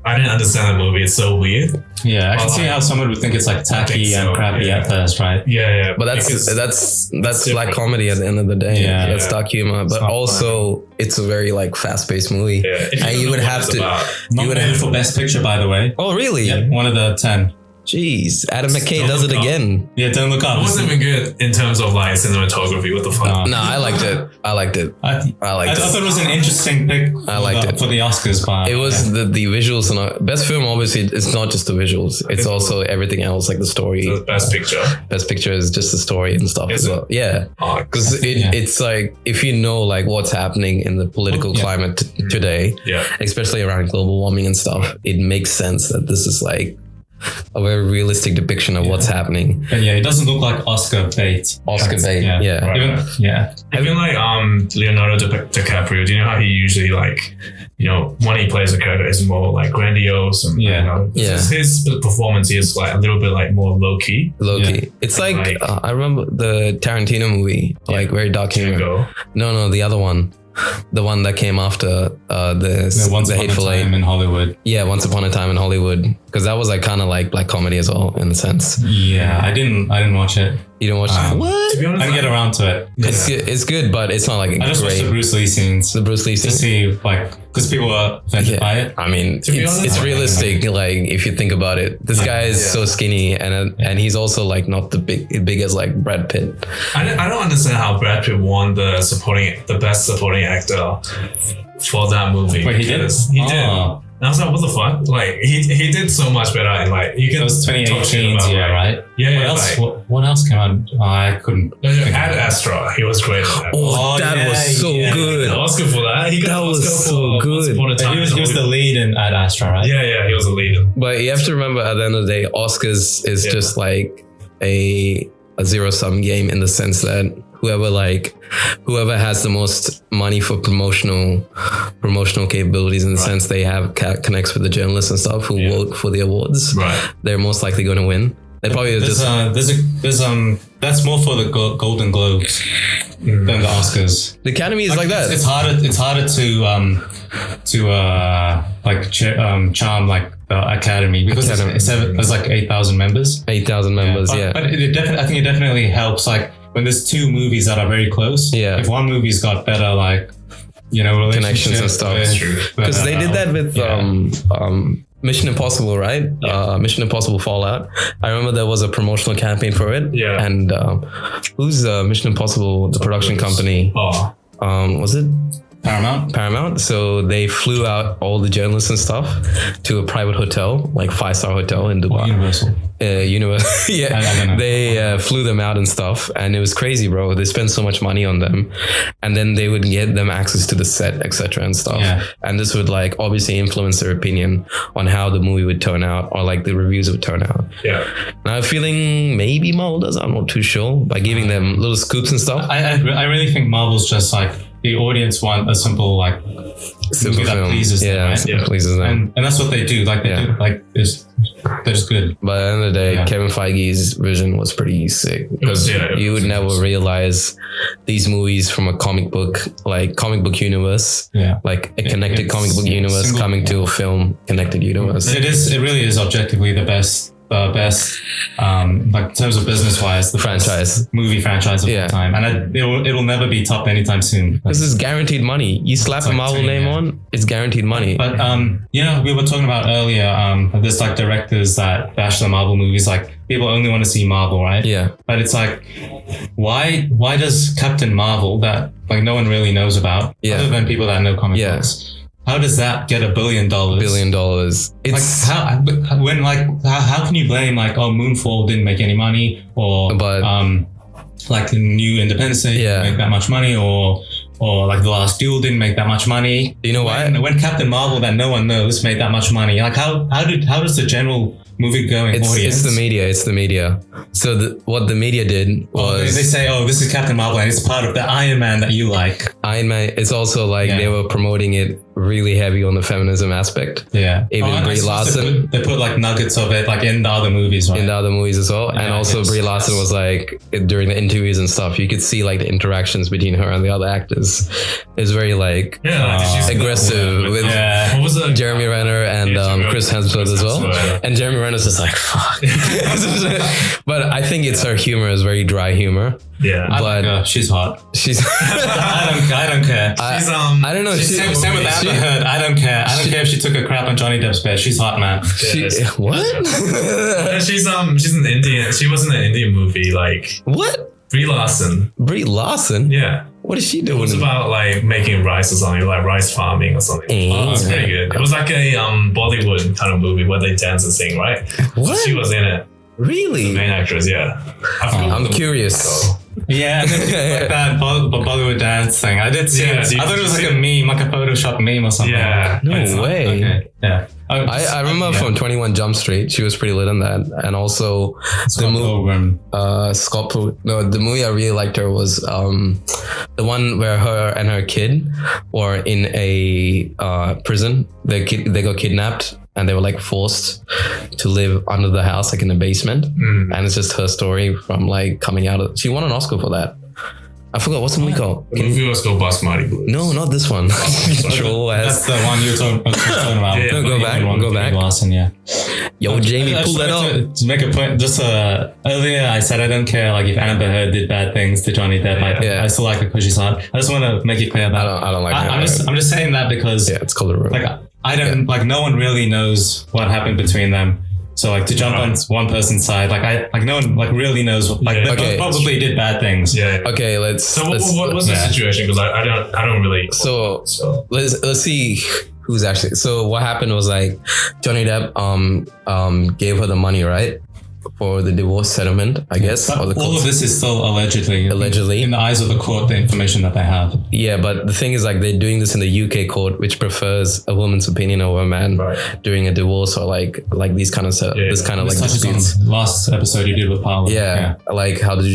I didn't understand the movie. It's so weird. Yeah, I can see how someone would think it's like tacky and crappy at first, right? Yeah. But that's black comedy at the end of the day. Yeah, that's dark humor. But also, it's a very like fast-paced movie. Yeah. And you would have to. Nominated for Best Picture, by the way. Oh, really? Yeah, one of the 10. Jeez, Adam McKay does it again. Yeah, Don't Look Up. It wasn't even good in terms of like cinematography. What the fuck? No, I liked it. I liked it. I thought it was an interesting pick. I liked it for the Oscars. But it was the visuals and best film. Obviously, it's not just the visuals. It's also everything else, like the story. So best picture. Best picture is just the story and stuff as well. Yeah, because it's like if you know like what's happening in the political climate today, especially around global warming and stuff, it makes sense that this is like a very realistic depiction of what's happening. And it doesn't look like Oscar bait. Yeah. Even like Leonardo DiCaprio, do you know how he usually like, when he plays a character is more like grandiose and his performance is like a little bit like more low key. It's like I remember the Tarantino movie, like very dark humor. No, the other one. The one that came after Once Upon a Time in Hollywood. Yeah, Once Upon a Time in Hollywood, because that was like kind of like black comedy as well in a sense. Yeah, I didn't watch it. You didn't watch it? What? To be honest, I get around to it. It's good, but it's not like I just watched the Bruce Lee scenes. The Bruce Lee scenes to see like because people are offended by it. I mean, it's realistic. Like if you think about it, this guy is so skinny, and he's also like not the big as like Brad Pitt. I don't understand how Brad Pitt won the best supporting actor for that movie. Wait, he did? He did. And I was like, what the fuck? Like, he did so much better. And like, you can. It was 2018, right? Yeah. What else came out? I couldn't. Ad Astra. He was great. That was so good. Oscar for that. That was so good. He was the lead in Ad Astra, right? Yeah, he was the lead. But you have to remember, at the end of the day, Oscars is just like a zero-sum game in the sense that whoever has the most money for promotional capabilities in the sense they have connects with the journalists and stuff who vote for the awards, they're most likely going to win. They probably that's more for the Golden Globes than the Oscars. The Academy is like that. It's harder to charm like the Academy because there's like 8,000 members. 8,000 members, But I think it definitely helps like when there's two movies that are very close. Yeah. If one movie's got better like connections and stuff. Because they did that with Mission Impossible, right? Yeah. Mission Impossible Fallout. I remember there was a promotional campaign for it. Yeah. And who's Mission Impossible, the production company? Was it Paramount. So they flew out all the journalists and stuff to a private hotel, like 5-star hotel in Dubai. Universal. Yeah. They flew them out and stuff, and it was crazy, bro. They spent so much money on them, and then they would get them access to the set, etc. and stuff. Yeah. And this would like obviously influence their opinion on how the movie would turn out, or like the reviews would turn out. Yeah. And I'm feeling maybe Marvel does. I'm not too sure by giving them little scoops and stuff. I really think Marvel's just like the audience want a simple like movie that pleases them, right? Pleases them, and that's what they do. Like they do, like they're just good. But at the end of the day, Kevin Feige's vision was pretty sick because you would never realize these movies from a comic book universe, like a connected comic book universe coming to a film connected universe. It really is objectively the best like in terms of business wise, the movie franchise of all time, and it'll never be topped anytime soon. This is guaranteed money. You slap a Marvel name on, it's guaranteed money. But we were talking about earlier. There's like directors that bash the Marvel movies. Like people only want to see Marvel, right? Yeah. But it's like, why does Captain Marvel, that like no one really knows about, other than people that know comic books, how does that get $1 billion? $1 billion. It's like how can you blame like, oh, Moonfall didn't make any money, or like the new Independence Day didn't make that much money, or like The Last Duel didn't make that much money. You know why? When Captain Marvel, that no one knows, made that much money, like how does the general movie going audience? It's the media. So what the media did was they say, oh, this is Captain Marvel and it's part of the Iron Man that you like. Iron Man. It's also like they were promoting it really heavy on the feminism aspect. Yeah. Even Brie Larson. They put like nuggets of it like in the other movies, right? In the other movies as well. And also Brie Larson was like, during the interviews and stuff, you could see like the interactions between her and the other actors. It's very like aggressive with what was it? Jeremy Renner and Chris Hemsworth as well. And Jeremy Renner's just like, fuck. But I think it's her humor is very dry humor. Yeah, but she's hot. She's. I don't care. I don't know. Same with Amber Heard. I don't care. I don't care if she took a crap on Johnny Depp's bed. She's hot, man. What? she's an Indian. She was in an Indian movie. Like what? Brie Larson. Brie Larson. Yeah. What is she doing? It was about like making rice or something, like rice farming or something. Oh, it's pretty good. It was like a Bollywood kind of movie where they dance and sing, right? What? So she was in it. Really? The main actress, yeah. I'm curious. Yeah, and then like that Bollywood dance thing. I did see it. I thought it was like a meme, like a Photoshop meme or something. Yeah. No way. Okay. Yeah. I remember from 21 Jump Street, she was pretty lit on that. And also the movie. The movie I really liked her was the one where her and her kid were in a prison. They got kidnapped. And they were like forced to live under the house, like in the basement. And it's just her story from like coming out of. She won an Oscar for that. I forgot what's the movie called. The movie was called Basmati Blues. No, not this one. That's the one you're talking about. Yeah, go back. Lawson, yeah. Yo, Jamie, pull that up. To make a point, just earlier I said I don't care like if Amber Heard did bad things to Johnny Depp. I still like her because she's hot. I just want to make it clear that I don't like her. I'm just saying that because it's called a room. Like I don't like no one really knows what happened between them. So like to jump on one person's side, like no one like really knows. Like they probably did bad things. Yeah. Okay, let's. So what was the situation? Because I don't really. So let's see who's actually. So what happened was like Johnny Depp gave her the money, right? For the divorce settlement, I guess. But all of this is still allegedly in the eyes of the court, the information that they have. Yeah, but the thing is like they're doing this in the UK court, which prefers a woman's opinion over a man during a divorce or like these kind of this kind of like disputes. Last episode you did with Paolo. Yeah, like how the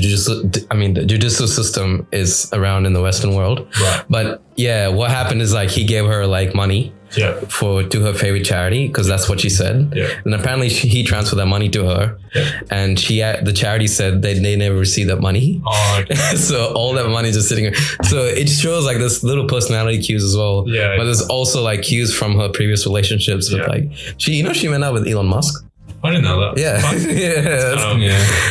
judicial system is around in the Western world. Right. But yeah, what happened is like he gave her like money. Yeah. To her favorite charity, because that's what she said. Yeah. And apparently he transferred that money to her. Yeah. And the charity said they never received that money. Oh, okay. So all that money just sitting there. So it shows like this little personality cues as well. Yeah. But there's also like cues from her previous relationships with like she went out with Elon Musk. I didn't know that. Yeah.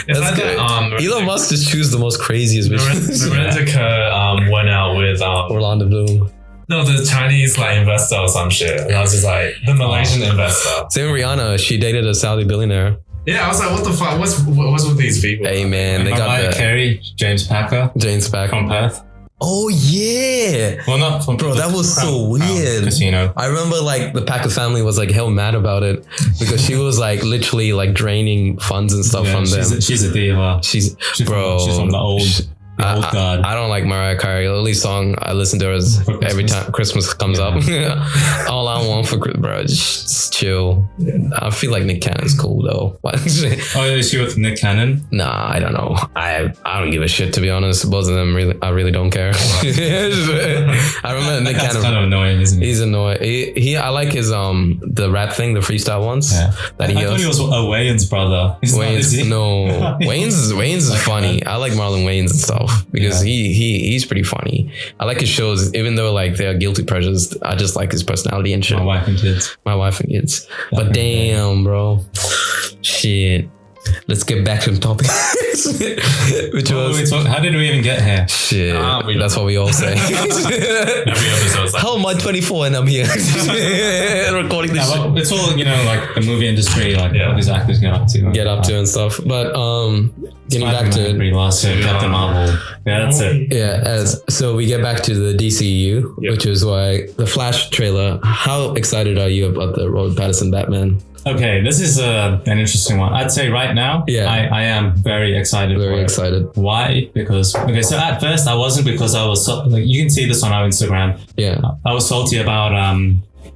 That's good. Elon Musk just choose the most craziest bitches. Miranda went out with Orlando Bloom. No, the Chinese like investor or some shit. And I was just like, the Malaysian investor. Same with Rihanna. She dated a Saudi billionaire. Yeah, I was like, what the fuck? What's with these people? Hey man, they got Mariah Carey, James Packer from Perth. Oh yeah. Well, not from bro. That was so weird. Casino. I remember like the Packer family was like hell mad about it because she was like literally like draining funds and stuff from them. She's a diva. She's from the old. I don't like Mariah Carey. The only song I listen to is every time Christmas comes up. All I want for Christmas, bro, just chill. Yeah. I feel like Nick Cannon's cool though. Is she with Nick Cannon? Nah, I don't know. I don't give a shit to be honest. Both of them I really don't care. I remember Nick Cannon. Kind of annoying, isn't he? He's annoying. I like his the rap thing, the freestyle ones. Yeah. I thought he was Wayne's brother. Wayne's is funny. I like Marlon Wayans and stuff. Because he's pretty funny. I like his shows, even though like they are guilty pleasures. I just like his personality and shit. My wife and kids. But damn, bro, shit. let's get back to the topic. Which was how did we even get here? shit. That's what we all say. Every episode's like, How am I 24 and I'm here recording this? Well, it's all like the movie industry, like what these actors get up to, and stuff. But getting back to it, Captain Marvel. Yeah, that's it. So we get back to the DCU, which is why the Flash trailer. How excited are you about the Robert Pattinson Batman? Okay, this is an interesting one. I'd say right now, I am very excited. Very excited. Why? Because so at first I wasn't, because I was you can see this on our Instagram. Yeah, I was salty about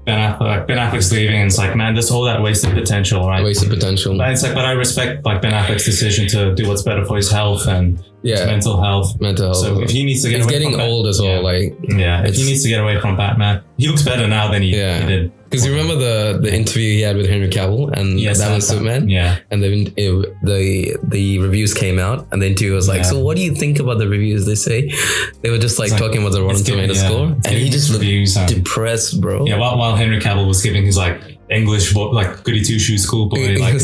Ben Affleck's leaving, and it's like, man, there's all that wasted potential, right? Wasted potential. But it's like, but I respect like Ben Affleck's decision to do what's better for his health and his mental health. So if he needs to get he's away getting from old as well. If he needs to get away from Batman, he looks better now than he did. Because you remember the interview he had with Henry Cavill and Batman Superman? Yeah. And the reviews came out, and the interview was like, so what do you think about the reviews? They say they were just like talking about the Rotten Tomatoes score, and he just looked depressed, bro. Yeah, while Henry Cavill was giving his like English, like goody two shoes schoolboy, like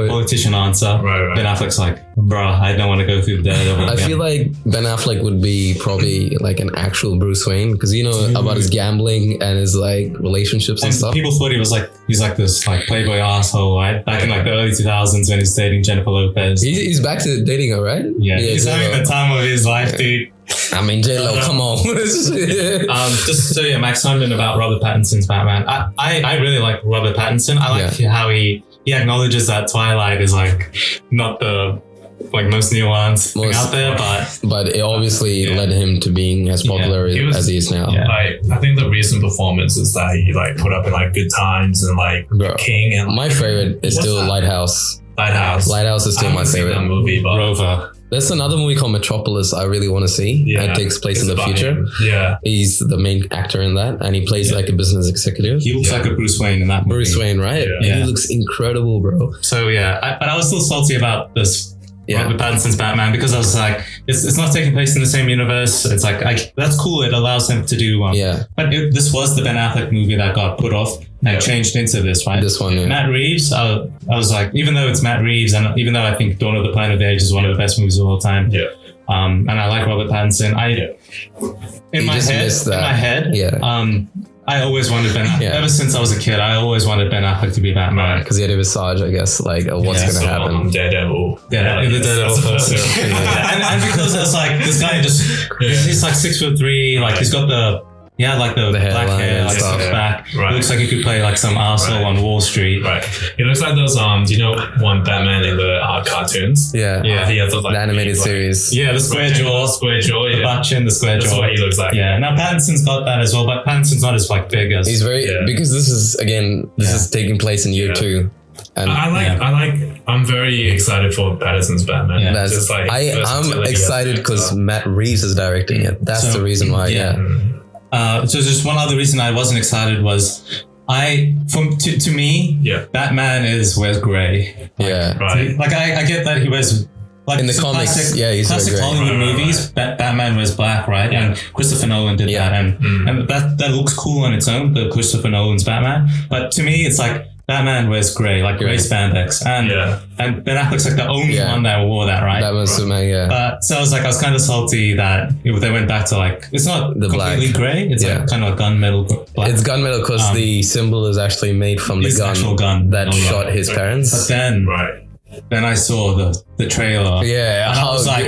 politician answer. Right. Ben Affleck's like, bruh, I don't want to go through that. I feel like Ben Affleck would be probably like an actual Bruce Wayne, because you know about his gambling and his like relationships and stuff. People thought he's like this like playboy asshole, right? Back in like the early 2000s when he's dating Jennifer Lopez. He's back to dating her, right? Yeah, he's having the time of his life, dude. I mean, J-Lo, come on. Just so my excitement about Robert Pattinson's Batman. I really like Robert Pattinson. I like how he acknowledges that Twilight is like not the like most nuanced thing out there, but it obviously led him to being as popular as he is now. Yeah. Like, I think the recent performances that he like put up in like Good Times and like King, and my favorite is still Lighthouse. Lighthouse is still my favorite movie, but Rover. There's another movie called Metropolis I really want to see. Yeah, it takes place in the future. Yeah. He's the main actor in that, and he plays like a business executive. He looks like a Bruce Wayne in that movie. Bruce Wayne, right? Yeah. He looks incredible, bro. So but I was still salty about this Robert Pattinson's Batman, because I was like, it's not taking place in the same universe. It's like, that's cool. It allows him to do But this was the Ben Affleck movie that got put off and changed into this, right? This one, Matt Reeves, I was like, even though it's Matt Reeves, and even though I think Dawn of the Planet of the Apes is one of the best movies of all time, and I like Robert Pattinson, in my head, I always wanted Ben Affleck. Ever since I was a kid, I always wanted Ben Affleck to be Batman. Because he had a visage, I guess, like what's going to happen. Daredevil. The Daredevil person. And because it's like, this guy he's like 6'3", like he's got the black hair, like stuff back. Right. It looks like he could play like some arsehole on Wall Street. Right. It looks like those, do you know one Batman in the cartoons? Yeah. He has those, like, the animated series. Yeah, the square jaw. The butt chin, the square jaw. That's what he looks like. Yeah. Now Pattinson's got that as well, but Pattinson's not as like big as. He's very, because this is taking place in year 2. And I'm very excited for Pattinson's Batman. Yeah. I'm excited because Matt Reeves is directing it. That's the reason why. So just one other reason I wasn't excited was to me, Batman wears gray. Like I get that he wears, like, in the comics, he's classic Hollywood movies. Batman wears black, right? And Christopher Nolan did that, and that looks cool on its own. The Christopher Nolan's Batman, but to me, it's like Batman wears gray, like gray spandex, and Ben Affleck's like the only one that wore that, right? That was so I was kind of salty that they went back to like, it's not the completely gray, it's like kind of a gunmetal black. It's gunmetal because the symbol is actually made from the gun that shot his parents. But then I saw the trailer. Yeah, and I was like,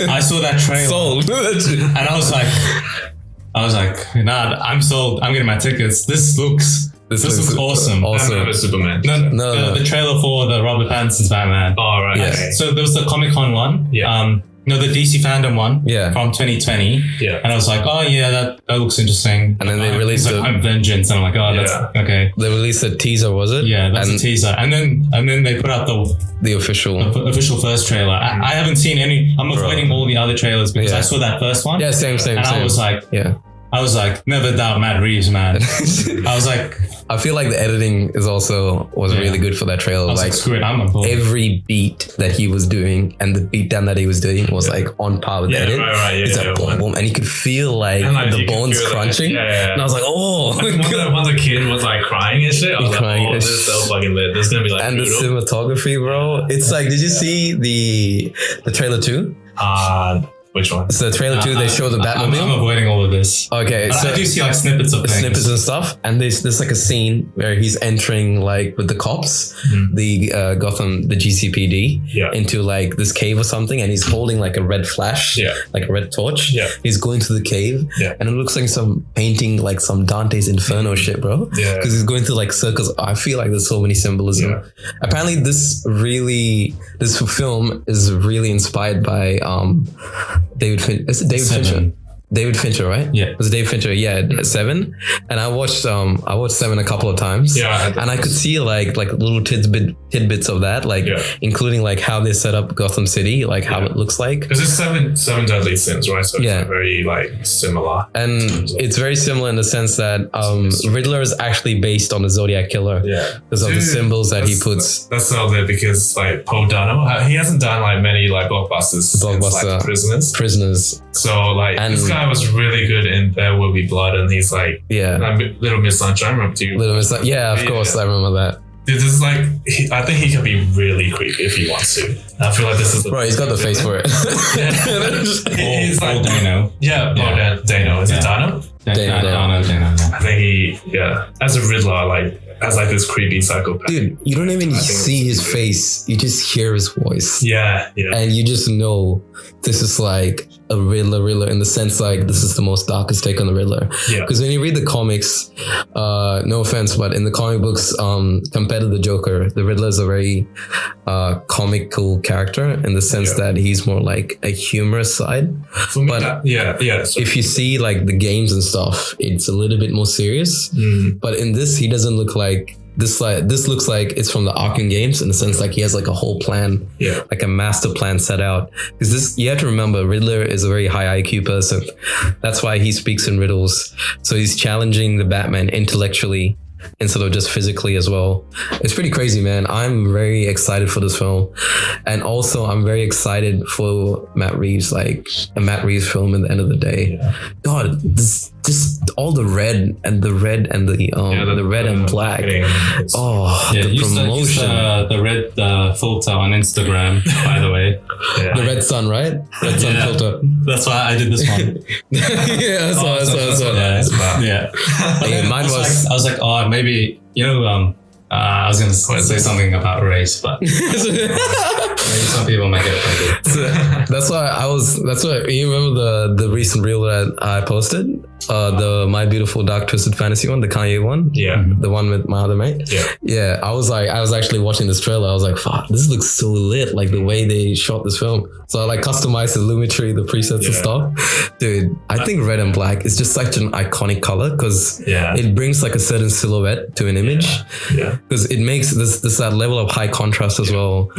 I saw that trailer, sold, and I was like, nah, I'm sold. I'm getting my tickets. This looks awesome. Batman Superman. No. The trailer for the Robert Pattinson's Batman. Oh, right. Yeah. Okay. So there was the Comic-Con one. Yeah. The DC fandom one. From 2020. Yeah. And I was like, oh yeah, that looks interesting. And then they released I'm Vengeance, and I'm like, oh, that's okay. They released a teaser, was it? Yeah, that's a teaser. And then they put out the official first trailer. I haven't seen any. I'm avoiding all the other trailers because I saw that first one. Yeah, same. And I was like, never doubt Matt Reeves, man. I I feel like the editing was really good for that trailer. I was like, screw it, I'm on board. Every beat that he was doing and the beatdown that he was doing was like on par with the edit. Right. It's like boom, boom, and you could feel like the bones crunching. And I was like, oh. When the kid was like crying and shit, I was like, oh, this is so fucking lit. This is gonna be like. And the cinematography, bro. It's like, did you see the trailer 2? Which one? So the trailer 2, they show the Batmobile. I'm avoiding all of this. Okay, but so I do see like snippets of things. Snippets and stuff. And there's like a scene where he's entering like with the cops, the Gotham, the GCPD, into like this cave or something, and he's holding like a red flash, like a red torch. He's going to the cave, and it looks like some painting, like some Dante's Inferno shit, bro. Because he's going through like circles. I feel like there's so many symbolism. Apparently, this film is really inspired by David Fincher. David Fincher, right? Yeah. It was David Fincher, Seven. And I watched Seven a couple of times. Yeah. And I could see like little tidbits of that, like including like how they set up Gotham City, like how it looks like. Because it's seven deadly sins, right? So it's very like similar. And it's very similar in the sense that Riddler is actually based on the Zodiac Killer. Yeah. Because of the symbols that he puts. That's so lit because like Paul Dano, he hasn't done like many like blockbusters since like Prisoners. So like this guy was really good in There Will Be Blood, and he's like Little Miss Sunshine. Remember you? Little Miss Sunshine. Yeah, of course, I remember that. Dude, this is like, I think he can be really creepy if he wants to. I feel like this is the he's got the face for it. He's like Dano. Yeah, Dano. Is it Dano? Dano. I think he, as a Riddler, like, as like this creepy psychopath. Dude, you don't even see his face. You just hear his voice. Yeah. And you just know this is like a Riddler in the sense like this is the most darkest take on the Riddler. Yeah. Because when you read the comics, no offense, but in the comic books, compared to the Joker, the Riddler is a very comical character in the sense that he's more like a humorous side. For me, but if you see like the games and stuff, it's a little bit more serious. But in this, he doesn't look like this looks like it's from the Arkham games in the sense like he has like a whole plan, like a master plan set out. Because this, you have to remember, Riddler is a very high IQ person. That's why he speaks in riddles. So he's challenging the Batman intellectually instead of just physically as well. It's pretty crazy, man. I'm very excited for this film. And also I'm very excited for Matt Reeves, like a Matt Reeves film at the end of the day. God, this all the red and the red and the red and black. The promotion. The red filter on Instagram, by the way. The red sun, right? Red sun filter. That's why I did this one. I saw. Mine was. I was like, oh, maybe I was gonna say something about race, but maybe some people might get offended. So that's why you remember the recent reel that I posted, the My Beautiful Dark Twisted Fantasy one, the Kanye one, the one with my other mate. I was actually watching this trailer. I was like, fuck, this looks so lit, like the way they shot this film. So I like customized the Linktree, the presets and stuff. Dude, I think red and black is just such an iconic color because it brings like a certain silhouette to an image. Because it makes this that level of high contrast as well.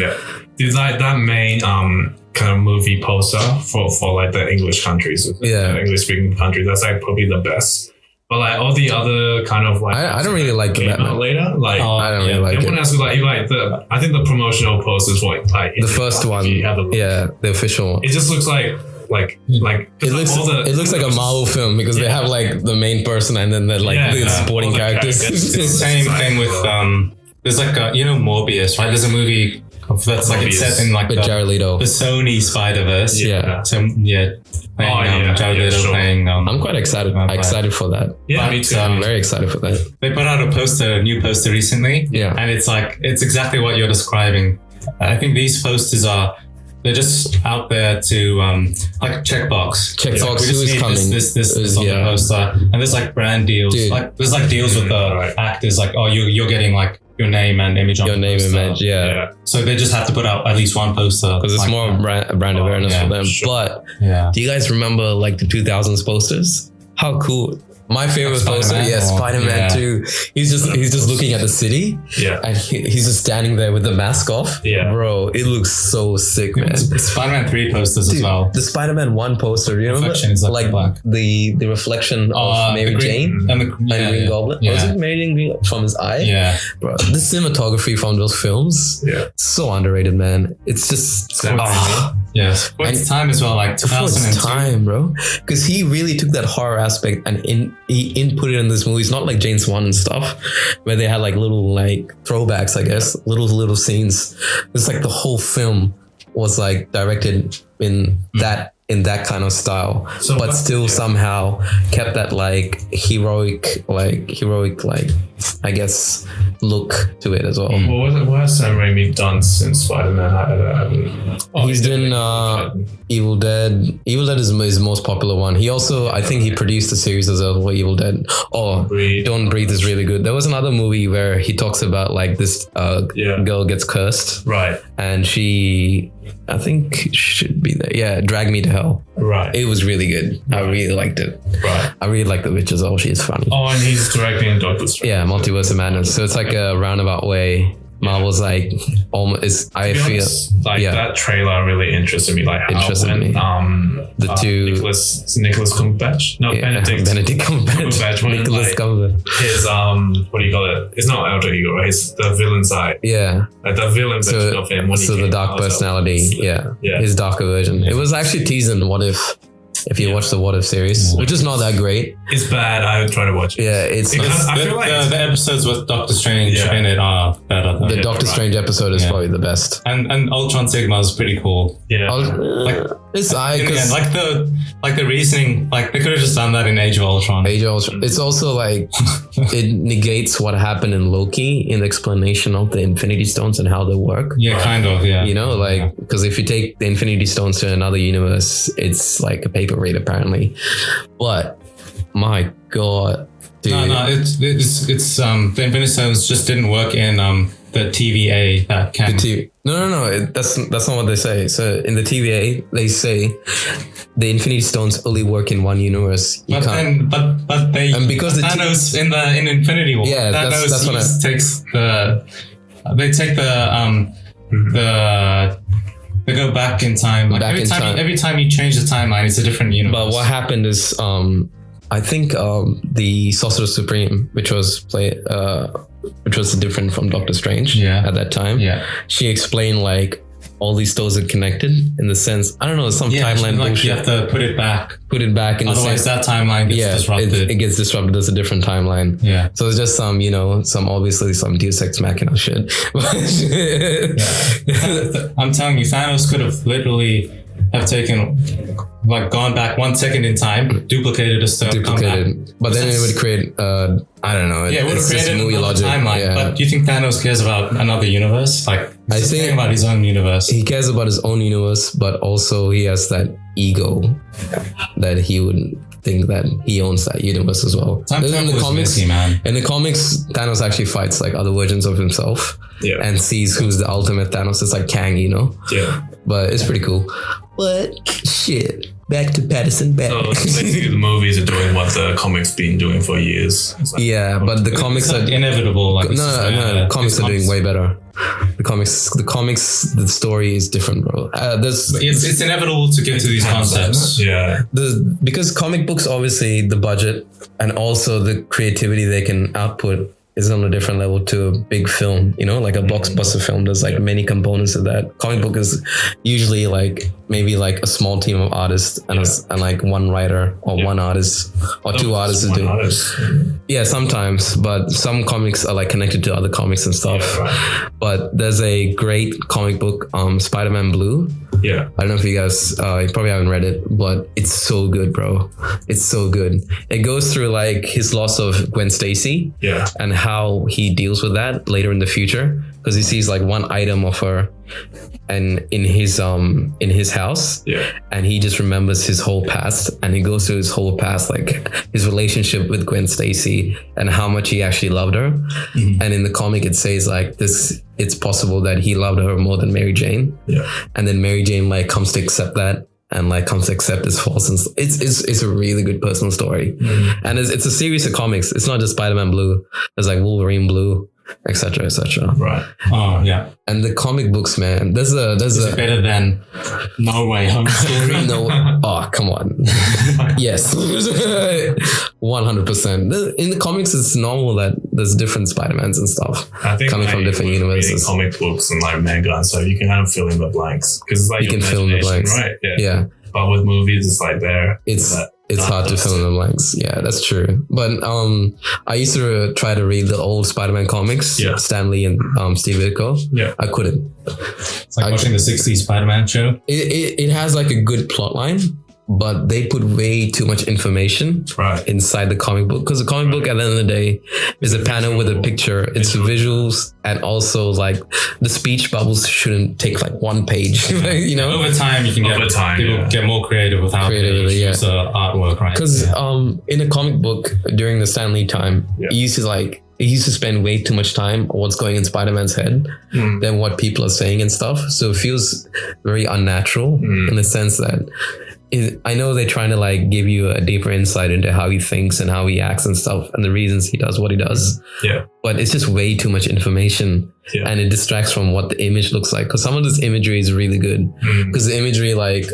It's like that main kind of movie poster for like the English countries, English speaking countries. That's like probably the best. But like all the other kind of like I don't really like that later. Like I don't really like everyone it. Else like I think the promotional posters for like the first one, the official one. It just looks like it looks like a Marvel film because they have like the main person and then the supporting characters. It's the same thing with there's like Morbius, right? There's a movie that's like it's set in like with Jared Leto, the Sony Spider-Verse. Jared Leto playing. I'm quite excited. Excited for that. Me too. I'm very excited for that. They put out a new poster recently. And it's exactly what you're describing. I think these posters they're just out there to like checkbox. Who's coming? This on the poster, and there's like brand deals. Dude. Like there's like deals with the actors. Like you're getting like your name and image on the poster. So they just have to put out at least one poster because it's more brand awareness for them. But do you guys remember like the 2000s posters? How cool My favorite poster, Spider-Man 2. He's just looking at the city, and he's just standing there with the mask off. Yeah, bro, it looks so sick, man. Spider-Man 3 posters as well. The Spider-Man 1 poster, you remember? Reflection is like black. The reflection of Mary Jane and Green Goblin. Yeah. Was it Mary Jane Green from his eye? Yeah, bro. The cinematography from those films, so underrated, man. It's just yes. For its time as well, like 2002. For its time, bro. Because he really took that horror aspect and he input it in this movie. It's not like James Wan and stuff, where they had like little like throwbacks, I guess, little scenes. It's like the whole film was like directed in that kind of style, but still somehow kept that like heroic, I guess, look to it as well. What has Sam Raimi done since Spider-Man? He's done Evil Dead. Evil Dead is his most popular one. He also, I think, he produced a series as well, Evil Dead. Don't Breathe is really good. There was another movie where he talks about like this girl gets cursed, right? And she, I think, should be there. Yeah, Drag Me to Hell. Right. It was really good. I really liked it. Right. I really like the witch as well. She is funny. Oh, and he's directing Doctor Strange. Yeah, Multiverse of Madness. So it's like a roundabout way. Marvel's like almost. I feel that trailer really interested me. Like how the two Nicholas Cumberbatch, Benedict Cumberbatch, Nicholas Cumberbatch. His what do you call it? It's not alter ego, right? It's the villain side. Yeah, like the villain version of him. So the dark personality. Yeah, his darker version. It was actually teasing What If you watch the What If series, which is not that great. It's bad. I would try to watch it. Yeah, it's I feel like the episodes with Doctor Strange in it are better. The Doctor Strange episode is probably the best. And Ultron Sigma is pretty cool. Yeah. Like the reasoning, like they could have just done that in Age of Ultron. It's also like it negates what happened in Loki in the explanation of the Infinity Stones and how they work. Yeah, kind of. Yeah. You know, like because if you take the Infinity Stones to another universe, it's like a paper raid apparently. But my God, dude. No, it's the Infinity Stones just didn't work in the TVA that can. No. That's not what they say. So in the TVA, they say the Infinity Stones only work in one universe. But they and because Thanos in Infinity War. Yeah, Thanos they go back in time. Like every time you change the timeline, it's a different universe. But what happened is, I think the Sorcerer Supreme, which was different from Doctor Strange at that time. Yeah, she explained like all these stories are connected in the sense, I don't know, some timeline bullshit. You have to put it back in otherwise that timeline gets disrupted. It gets disrupted. There's a different timeline. Yeah. So it's just some Deus Ex Machina shit. I'm telling you, Thanos could have literally have taken, like, gone back 1 second in time, duplicated a stone, but then it would create, I don't know. It would have created another timeline. Yeah. But do you think Thanos cares about another universe? Like, I think about his own universe. He cares about his own universe, but also he has that ego that he would think that he owns that universe as well. In the comics, Thanos actually fights like other versions of himself and sees who's the ultimate Thanos. It's like Kang, you know? Yeah. But it's pretty cool. But shit, back to Pattinson. So basically the movies are doing what the comics been doing for years. But the comics are inevitable. Like no, comics are doing way better. The comics, the story is different, bro. It's inevitable to get to these concepts. Yeah. Because comic books, obviously, the budget and also the creativity they can output is on a different level to a big film, you know, like a blockbuster film. There's like many components of that. Comic book is usually like maybe like a small team of artists and like one writer or one artist or two artists to do. Yeah, sometimes, but some comics are like connected to other comics and stuff. Yeah, right. But there's a great comic book, Spider-Man Blue. Yeah. I don't know if you guys, you probably haven't read it, but it's so good, bro. It's so good. It goes through like his loss of Gwen Stacy. Yeah. And how he deals with that later in the future, because he sees like one item of her and in his house, and he just remembers his whole past, and he goes through his whole past, like his relationship with Gwen Stacy and how much he actually loved her. And in the comic it says like it's possible that he loved her more than Mary Jane, and then Mary Jane like comes to accept that and like comes to accept his faults. And it's a really good personal story. And it's a series of comics. It's not just Spider-Man Blue. There's like Wolverine Blue, etc., etc. Right. Oh yeah. And the comic books, man. Is it better than No Way Home story? No. Oh, come on. Yes. 100%. In the comics, it's normal that there's different Spider-Mans and stuff coming from different universes. Comic books and like manga and stuff, you can kind of fill in the blanks because it's like you can fill in the blanks, right? Yeah. But with movies, it's like it's hard to fill in the blanks. Yeah, that's true. But I used to try to read the old Spider-Man comics, Stan Lee and Steve Ditko. Yeah. I couldn't. It's like watching the 60s Spider-Man show. It has like a good plot line, but they put way too much information inside the comic book. Because the comic book at the end of the day is a panel with a picture. It's visuals, and also like the speech bubbles shouldn't take like one page. You know, over time you can get more creative with how they use artwork, right? Because in a comic book during the Stan Lee time, he used to spend way too much time on what's going in Spider-Man's head than what people are saying and stuff. So it feels very unnatural in the sense that I know they're trying to like give you a deeper insight into how he thinks and how he acts and stuff and the reasons he does what he does. Yeah. But it's just way too much information and it distracts from what the image looks like. Because some of this imagery is really good. Because the imagery like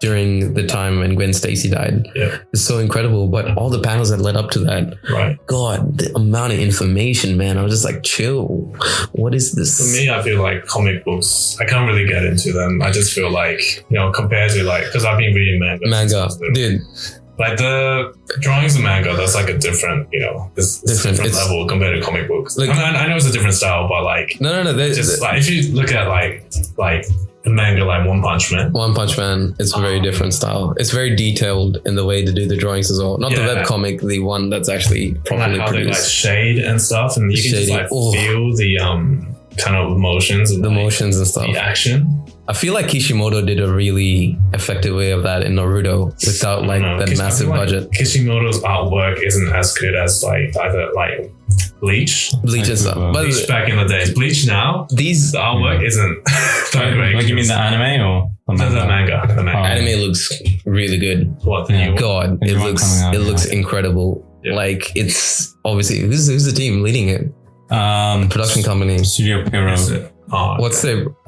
during the time when Gwen Stacy died is so incredible. But all the panels that led up to that, God, the amount of information, man. I was just like, chill. What is this? For me, I feel like comic books, I can't really get into them. I just feel like, you know, compared to like, because I've been reading manga. Dude. Like the drawings of manga, that's like a different, you know, different level compared to comic books. Like, I know it's a different style, but like, no. Like if you look at like the manga like One Punch Man, it's a very different style. It's very detailed in the way to do the drawings as well. Not the webcomic, the one that's actually properly how produced. They like shade and stuff, and you can just like feel the kind of emotions and emotions and stuff. The action. I feel like Kishimoto did a really effective way of that in Naruto without like that massive budget. Kishimoto's artwork isn't as good as like either like Bleach and stuff. Bleach back in the day. Bleach now, the artwork isn't that great. Like you mean the anime or the manga? The manga. Anime looks really good. What? God, it looks incredible. Yeah. Like it's obviously who's the team leading it? Production company. Studio Pierrot.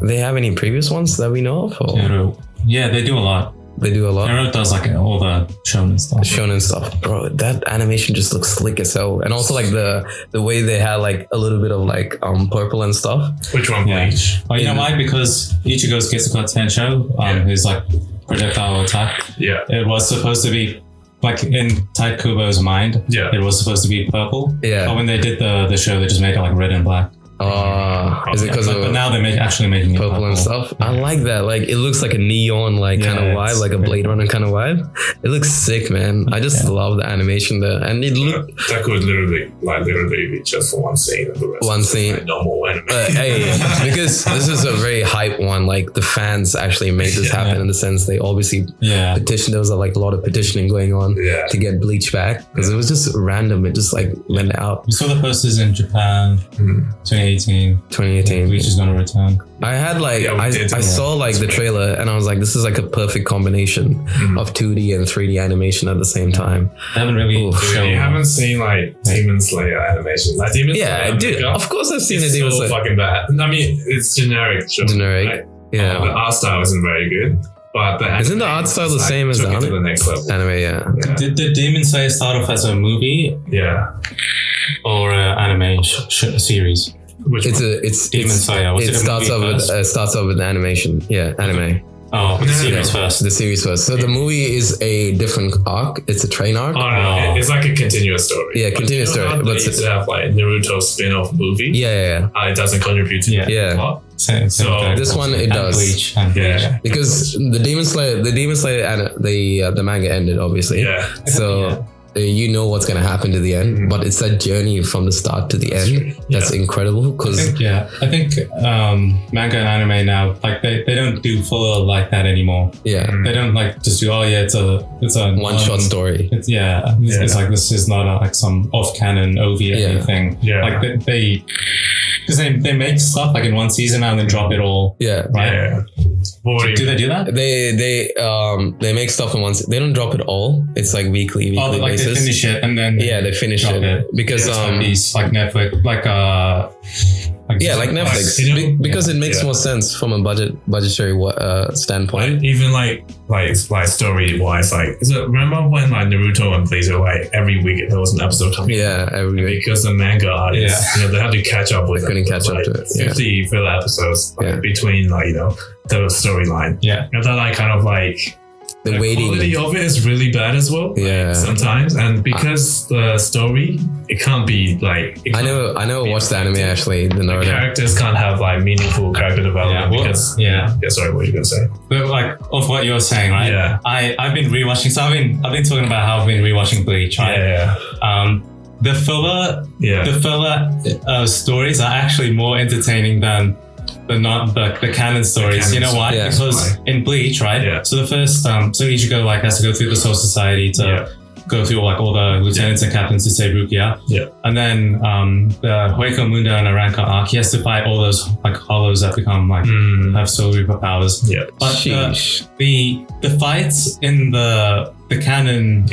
They have any previous ones that we know of? Or? Yeah, they do a lot. Pierrot does like all the shonen stuff. Bro, that animation just looks slick as hell. And also like the way they had like a little bit of like purple and stuff. Which one, Bleach? Oh, you know why? Because Ichigo's Getsuko Tensho, his like projectile attack. Yeah. It was supposed to be like in Tai Kubo's mind. Yeah. It was supposed to be purple. Yeah. But when they did the show, they just made it like red and black. Is it because of? But now they're actually making it purple and stuff. I like that. Like it looks like a neon like kind of vibe, like a Blade Runner kind of vibe. It looks sick, man. I just love the animation there, and it look that could literally be just for one scene. And the rest one scene, like normal anime. Hey, because this is a very hype one. Like the fans actually made this happen in the sense they obviously petitioned. There was like a lot of petitioning going on to get Bleach back because it was just random. It just like went out. We saw the posters in Japan. 2018. Bleach is gonna return. I had like I saw like the trailer and I was like, this is like a perfect combination of 2D and 3D animation at the same time. I haven't really you haven't seen like Demon Slayer animation. Like Demon Slayer, dude. Of course I've seen it's Demon Slayer. Fucking bad. I mean, it's generic. Generic. Right? Yeah. The art style isn't very good. But isn't the art style the same as the anime? The next level. Anime, Did Demon Slayer start off as a movie? Yeah. Or an anime series? It's Demon Slayer. It starts off with animation. Yeah, anime. Oh, the series first. The series first. So the movie is a different arc. It's a train arc. Oh no, it's like a continuous story. Yeah, continuous story. But it's have like Naruto spin-off movie. Yeah. It doesn't contribute to the plot. So this one it does. Bleach. Because the Demon Slayer, the manga ended obviously. Yeah. So you know what's going to happen to the end, but it's that journey from the start to the end that's incredible. Because I think manga and anime now, like they don't do full like that anymore. Yeah, they don't like just do it's a one shot story. It's like this is not like some off canon OVA thing. Yeah, like they because they make stuff like in one season and then drop it all. Yeah. Right. Yeah. Do they do that? They make stuff in one. They don't drop it all. It's like weekly like basis. They finish it and then they finish it because like Netflix, like Netflix, because it makes more sense from a budgetary standpoint. Like, even like story wise, like remember when like Naruto and Bleach were like every week there was an episode coming? Yeah, every week because the manga artists, they had to catch up with. They couldn't catch up to it. 50 filler episodes between like the storyline. Yeah, and that like kind of like. The waiting quality of it is really bad as well. Yeah, sometimes, and because the story, it can't be like. I never watched the anime actually. The characters can't have like meaningful character development because. Sorry, what were you gonna say? But like of what you're saying, right? Yeah. I've been rewatching. So I've been talking about how I've been rewatching Bleach, right? Yeah. The filler stories are actually more entertaining than the canon stories. You know why? Yeah. Because in Bleach, right? Yeah. So the first, so Ichigo like has to go through the Soul Society to go through like all the lieutenants and captains to save Rukia. Yeah. And then the Hueco Mundo and Aranka arc, he has to fight all those like hollows that become like have Soul Reaper powers. Yeah. But the fights in the canon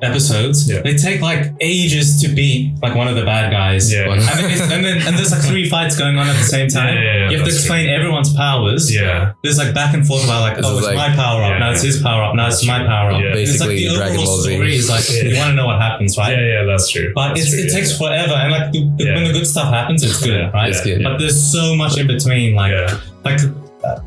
episodes, they take like ages to beat like one of the bad guys. Yeah. And there's like 3 fights going on at the same time. You have to explain everyone's powers. Yeah. There's like back and forth about like, it's like, my power up, now it's his power up, now it's my power up. Yeah. Basically, it's like the overall story is like you want to know what happens, right? Yeah, that's true. But it takes forever, and like when the good stuff happens, it's good, right? It's good. But there's so much in between, like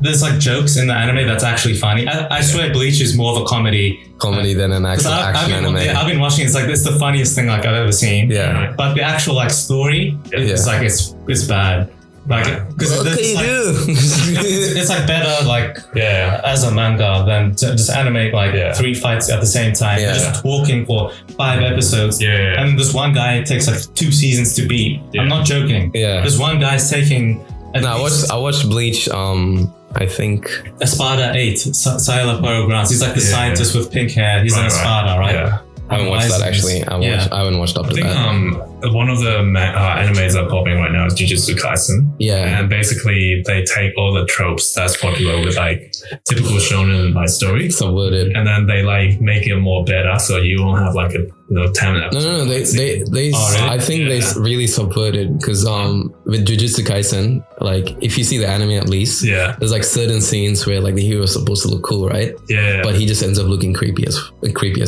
there's like jokes in the anime that's actually funny. I swear Bleach is more of a comedy than an actual action anime. I've been watching, it's like it's the funniest thing like I've ever seen. Yeah. But the actual like story, it's like it's bad. Like because it's like better like as a manga than to just animate like 3 fights at the same time. Yeah. Just talking for 5 episodes. Yeah. And this one guy takes like 2 seasons to beat. I'm not joking. Yeah. This one guy's taking. I watched Bleach. I think Espada 8, Sailor Grants. He's like the scientist with pink hair. He's an Espada, right? Yeah. I haven't watched that actually. I haven't watched up to that. One of the animes that are popping right now is Jujutsu Kaisen. Yeah. And basically they take all the tropes that's popular with like typical shonen like stories. Subverted. And then they like make it more better so you won't have like a 10 episodes. No. They I think they really subverted because with Jujutsu Kaisen, like if you see the anime at least, there's like certain scenes where like the hero is supposed to look cool, right? Yeah. But he just ends up looking creepy as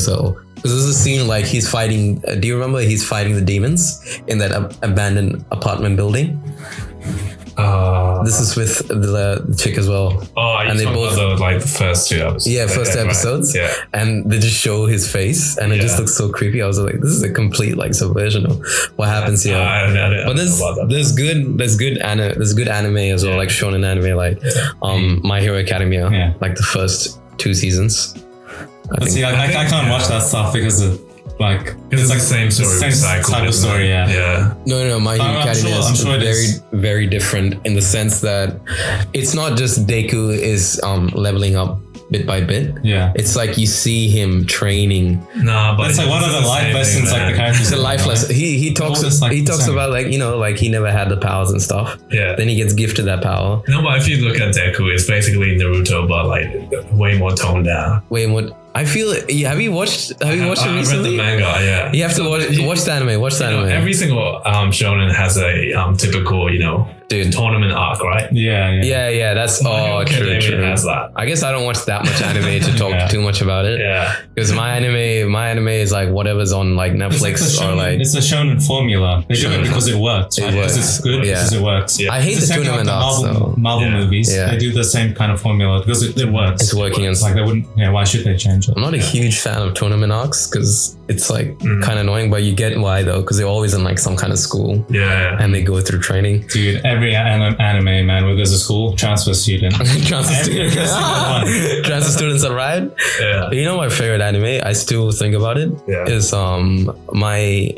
hell. Because there's a scene like he's fighting. Do you remember he's fighting the demons in that abandoned apartment building? This is with the chick as well. And they both like the first 2 episodes. Yeah, first 2 episodes. Right. Yeah. And they just show his face, and it just looks so creepy. I was like, this is a complete like subversion of what happens here. But there's good anime as well, like shonen anime, like My Hero Academia, like the first 2 seasons. I can't watch that stuff because of like it's like the same story, type of story. No, My Hero Academia is very, very different in the sense that it's not just Deku is leveling up bit by bit. Yeah. It's like you see him training. No, but it's like one of the life lessons like the characters. The life lesson. He talks about like, like he never had the powers and stuff. Yeah. Then he gets gifted that power. No, but if you look at Deku, it's basically Naruto, but like way more toned down. Way more. I feel. Have you watched it recently? I read the manga. Yeah. You have to watch the anime. Watch the anime. Every single shonen has a typical tournament arc, right? Yeah. That's true. Has that. I guess I don't watch that much anime to talk too much about it. Yeah. Because my anime is like whatever's on like Netflix or like. It's a shonen formula. They do it because it works. Because it's good. Because it works. Yeah. I hate the tournament arcs though. Marvel movies. Yeah. They do the same kind of formula because it works. It's working. It's like they wouldn't. Yeah. Why should they change? I'm not a huge fan of tournament arcs because it's like kind of annoying, but you get why though, because they're always in like some kind of school. Yeah. And they go through training. Dude, every anime, man, where there's a school, transfer student. Transfer students arrived. Yeah. You know my favorite anime, I still think about it, is my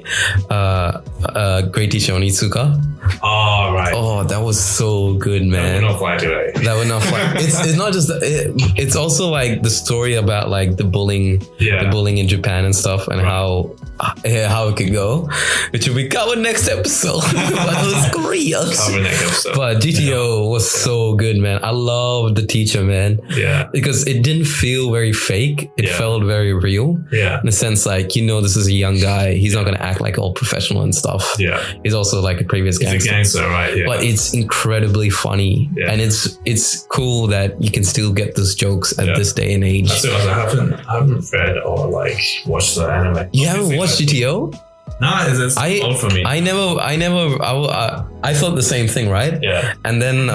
great teacher Onitsuka. Oh, right. Oh, that was so good, man. That would not fly today. That would not fly. It's not just it's also like the story about like the bullying in Japan and stuff, and how how it could go, which will be covered next episode. But it was Korea. Cover next episode. But GTO was so good, man. I love the teacher, man. Yeah. Because it didn't feel very fake. It felt very real. Yeah. In the sense, like, this is a young guy. He's not gonna act like all professional and stuff. Yeah. He's also like a previous gangster. He's a gangster, right? Yeah. But it's incredibly funny. Yeah. And it's cool that you can still get those jokes at this day and age. I haven't read or like watched the anime. You haven't watched GTO? No, it's old for me. I thought the same thing, right? Yeah. And then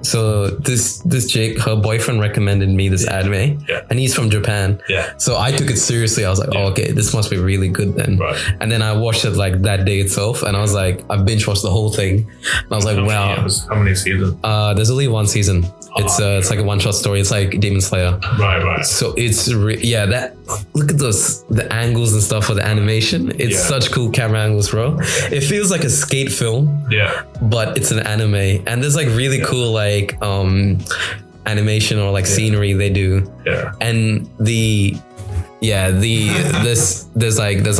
so this chick, her boyfriend recommended me this anime, and he's from Japan. Yeah. So I took it seriously. I was like, oh, okay, this must be really good then. Right. And then I watched it like that day itself, and I was like, I binge watched the whole thing. And I was like, wow. How many seasons? There's only one season. It's like a one-shot story. It's like Demon Slayer. Right. So it's that. Look at the angles and stuff for the animation. It's such cool camera angles, bro. It feels like a skate film. Yeah. But it's an anime, and there's like really cool like animation or like scenery they do. Yeah. And there's a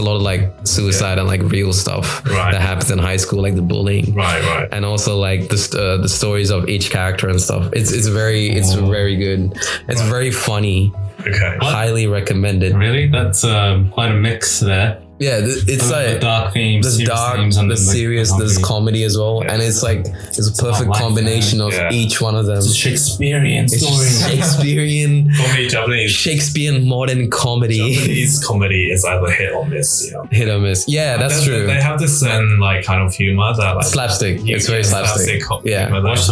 lot of like suicide and like real stuff that happens in high school, like the bullying, right, and also like the stories of each character and stuff. It's very good. It's very funny. Okay, highly recommended. Really, that's quite a mix there. Yeah, it's like the dark themes, there's dark, there's serious, there's comedy as well, and it's like it's a perfect combination of each one of them. It's a Shakespearean story. Shakespearean, Japanese, Shakespearean modern comedy. Japanese comedy is either hit or miss. Hit or miss. Yeah, that's true. They have this like kind of humor that like slapstick. It's very slapstick. Yeah, watch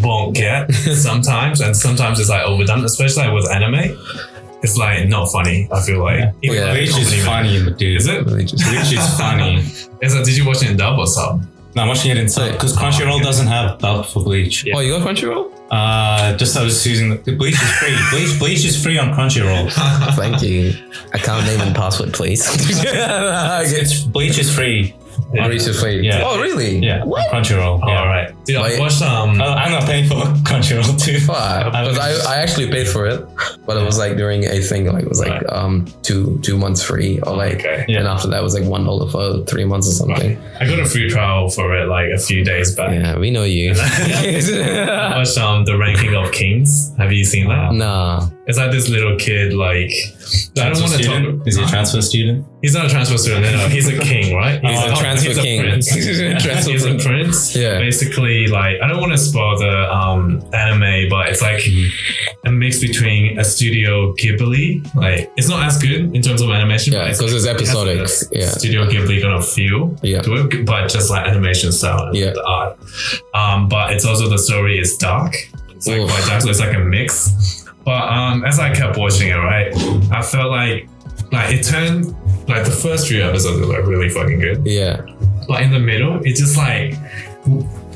won't get sometimes, and sometimes it's like overdone, especially like with anime. It's like not funny. I feel like Bleach is funny, dude. Is it? Bleach is funny. Did you watch it in dub or sub? No, I'm watching it in sub because Crunchyroll doesn't have dub for Bleach. Oh, you got Crunchyroll? Just I was using the Bleach is free. Bleach is free on Crunchyroll. Thank you. Account name and password, please. Bleach is free. Bleach is free. Yeah. Oh, really? Yeah. What? Crunchyroll. Yeah. All right. Dude, I watched I'm not paying for Crunchyroll too. Because I actually paid for it, but it was like during a thing, like it was like 2 months free, or like, and after that it was like $1 for 3 months or something. Right. I got a free trial for it like a few days back. Yeah, we know you. I watched The Ranking of Kings. Have you seen that? Nah. It's like this little kid, like I don't want to talk. Is he a transfer student? He's not a transfer student. No, he's a king, right? He's a transfer king. He's a prince. Yeah. Basically, like I don't want to spoil the anime, but it's like a mix between a Studio Ghibli. Like it's not as good in terms of animation. Yeah, because it's episodic. Studio Ghibli kind of feel to it, but just like animation style and the art. But it's also the story is dark. It's like quite dark, so it's like a mix. But as I kept watching it, right, I felt like it turned like the first few episodes were like really fucking good. Yeah. But in the middle, it's just like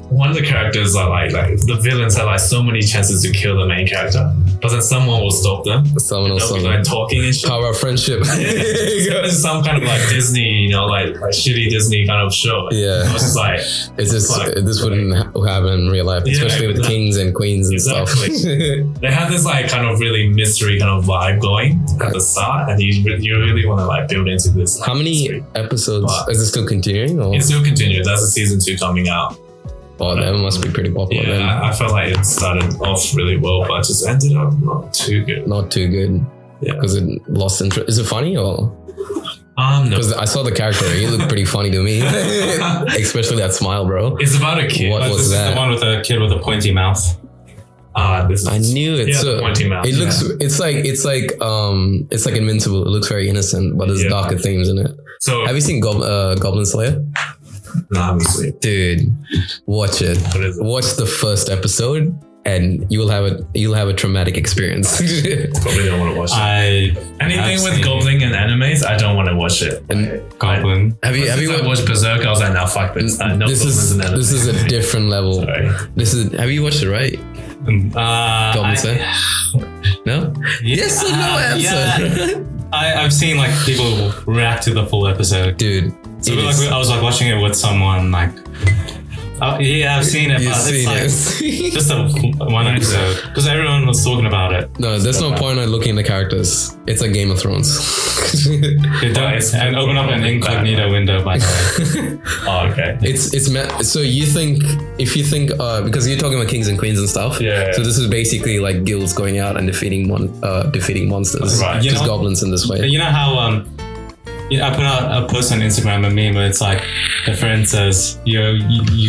one of the characters are like the villains have like so many chances to kill the main character, but then someone will stop them. Someone will stop them. Like talking and shit. Power of friendship. It's some kind of like Disney, like shitty Disney kind of show. Yeah. It's just like this wouldn't happen in real life, especially with kings and queens and stuff. They have this like kind of really mystery kind of vibe going at the start, and you really want to like build into this. How many episodes? Is it still continuing? Or? It's still continuing. That's the season 2 coming out. Oh, that must be pretty popular then. I felt like it started off really well, but just ended up not too good. Not too good. Yeah. Because it lost interest. Is it funny or? No. Because I saw the character. He looked pretty funny to me. Especially that smile, bro. It's about a kid. What was that? The one with a kid with a pointy mouth. I knew it. The pointy mouth. It looks. It's like Invincible. It looks very innocent, but there's darker themes in it. So have you seen Goblin Slayer? No, obviously. Dude, watch it. What is it? Watch the first episode, and you'll have a traumatic experience. Probably don't want to watch it. Anything with goblin and animes, I don't want to watch it. And Goblin. Have you watched Berserk? I was like, nah, fuck this. This is a different level. Sorry. Have you watched it, right? Goblin Slayer? No? Yes or no answer? Yeah. I've seen like people react to the full episode. Dude. So I was like watching it with someone like Yeah, I've seen it. You've but seen it's it. like just one episode because everyone was talking about it. No, there's no point in looking at the characters. It's like Game of Thrones. It does, and open up an incognito window, by the way. Oh, okay. So you think because you're talking about kings and queens and stuff. Yeah. So this is basically like guilds going out and defeating monsters. Right. Just goblins in this way. You know how I put out a post on Instagram, a meme where it's like a friend says, you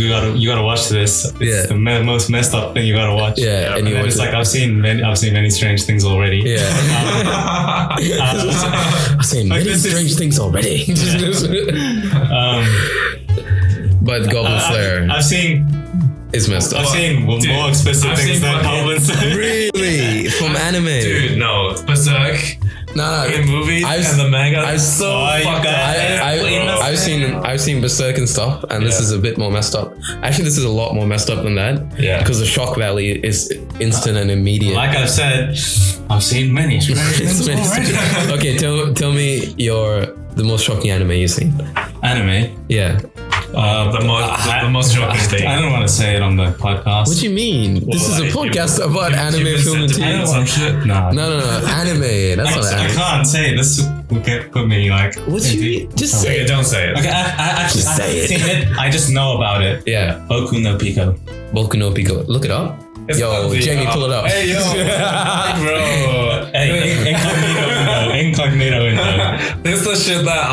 gotta watch this. It's the most messed up thing you gotta watch. Yeah, and then it's like I've seen many strange things already. Yeah. I've seen many strange things already. But Goblin Slayer, I've seen. It's messed up. I've seen more explicit things than Goblin Slayer. Really? From anime? Dude, no. Berserk. No. In movies and the manga. I've seen Berserk and stuff, and this is a bit more messed up. Actually, this is a lot more messed up than that. Yeah. Because the shock value is instant and immediate. Like I've said, I've seen many strange things already. Okay, tell me the most shocking anime you've seen. Anime? Yeah. The most shocking thing. I don't want to say it on the podcast. What do you mean? This is a podcast about anime, film, and TV. Some shit. No. Anime. That's not anime. I can't say it. This will put me like. What do you mean? Just say it. Don't say it. Okay, I've seen it. I just know about it. Yeah. Boku no Pico. Boku no Pico. Look it up. Yo, Jamie, pull it up. Hey, yo. Bro. Hey, incognito window. This is the shit that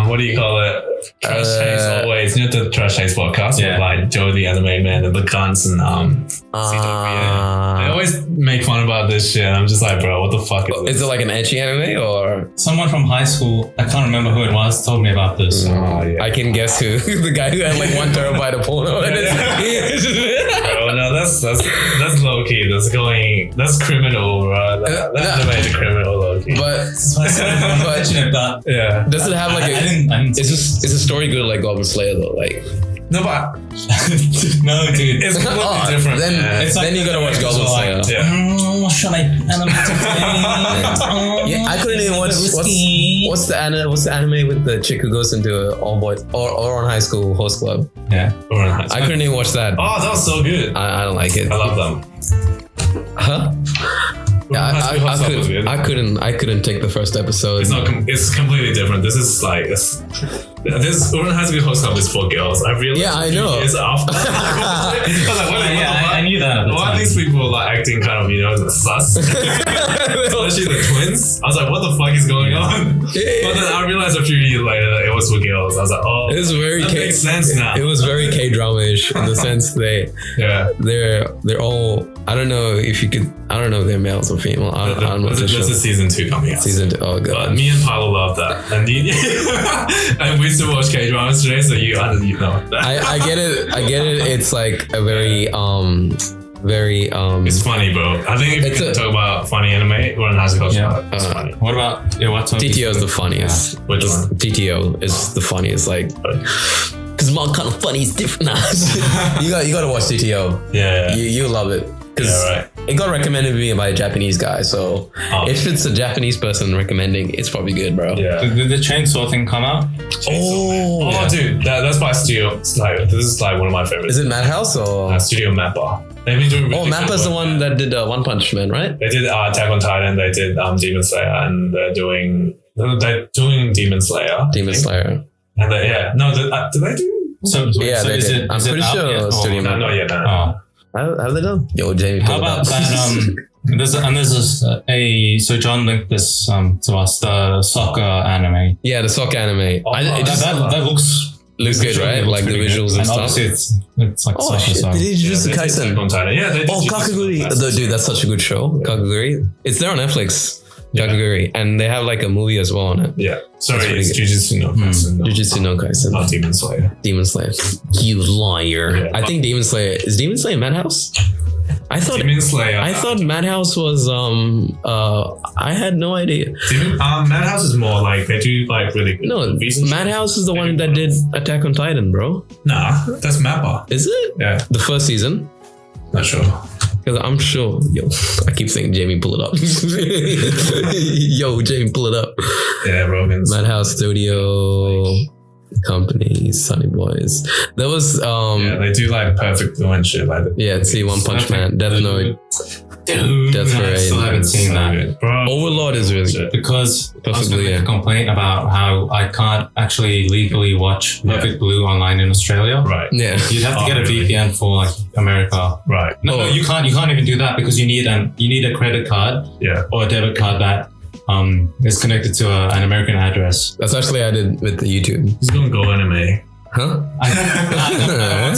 what do you call it? Trash Taste always. You know the Trash Taste podcast with like Joe the Anime Man and the Guns and They always make fun about this shit. I'm just like, bro, what the fuck is this? Is it like an edgy anime or? Someone from high school, I can't remember who it was, told me about this. I can guess who. The guy who had like 1 terabyte of porno. Bro, no, that's low key. That's criminal, bro. That's a criminal low key. But yeah. Does it have like is the story good like Goblin Slayer though? Like no, but no, dude, it's completely different. Then you gotta watch Goblin Slayer. What should I I couldn't even watch what's the anime with the chick who goes into an all boys or on high school host club. Yeah, I couldn't even watch that. Oh, that was so good. I don't like it. I love them. Huh? Yeah, I couldn't take the first episode. It's completely different. This is like this Urban High School Host Club is for girls. I realized. Yeah, I know. Years after. I knew that. Why are these people like acting kind of sus? Especially the twins. I was like, what the fuck is going on? But then I realized a few years later that it was for girls. I was like, oh, it was very that makes sense now. It was very K-drama-ish in the sense they're all. I don't know if they're males or female. I'm not so sure. This is season 2 coming out. Season 2. Oh god. But me and Paolo love that, and we still watch K-dramas today. So you know. I get it. It's like a very It's funny, bro. I think if you talk about funny anime, Urban High School Club. It's funny. What about TTO is the funniest. Which one? TTO is the funniest. Like. Cause my kind of funny is different. you gotta watch TTO. Yeah. You love it. Cause it got recommended to me by a Japanese guy, so if it's a Japanese person recommending, it's probably good, bro. Yeah. Did the Chainsaw thing come out? Dude, that's by Studio. This is like one of my favorites. Is it Madhouse or Studio Mappa? They've been doing. Mappa's the one that did One Punch Man, right? They did Attack on Titan. They did Demon Slayer, and they're doing Demon Slayer. Demon Slayer. And did they do? They did. I'm pretty sure Studio Mappa. Not yet. No. How they done? Yo, Jamie. How about that? So John linked this to us, the soccer anime. Yeah, the soccer anime. That looks good, right? Like the visuals and stuff. Obviously it's like soccer. Shit! Did he introduce the Kaisen? Yeah, they did. Kakegurui. Dude, that's such a good show. Kakegurui. It's there on Netflix. Kakegurui, and they have like a movie as well on it. Yeah, sorry, it's Jujutsu no Kaisen. Jujutsu no Kaisen. Not Demon Slayer. Demon Slayer. You liar! Yeah, I think Demon Slayer is Demon Slayer Madhouse. I thought Demon Slayer. I thought Madhouse was I had no idea. Madhouse is more like they do like really good. No, Madhouse is the one that did Attack on Titan, bro. Nah, that's Mappa. Is it? Yeah. The first season. Not sure. Because I'm sure, I keep saying Jamie, pull it up. Yo, Jamie, pull it up. Yeah, Rogan's. Madhouse Studio. Company, Sunny Boys. There was they do like Perfect Blue and shit like that. see One Punch Man, Death Note. Dude, Death I Parade. still haven't seen that. Bro, Overlord is really good. Because I was going to make yeah. a complaint about how I can't actually legally watch Perfect Blue online in Australia. Right. Yeah. You'd have to get a VPN for like America. Right. No, you can't even do that because you need a credit card or a debit card that is connected to an American address. That's actually I did with the YouTube. He's gonna go anime. Huh?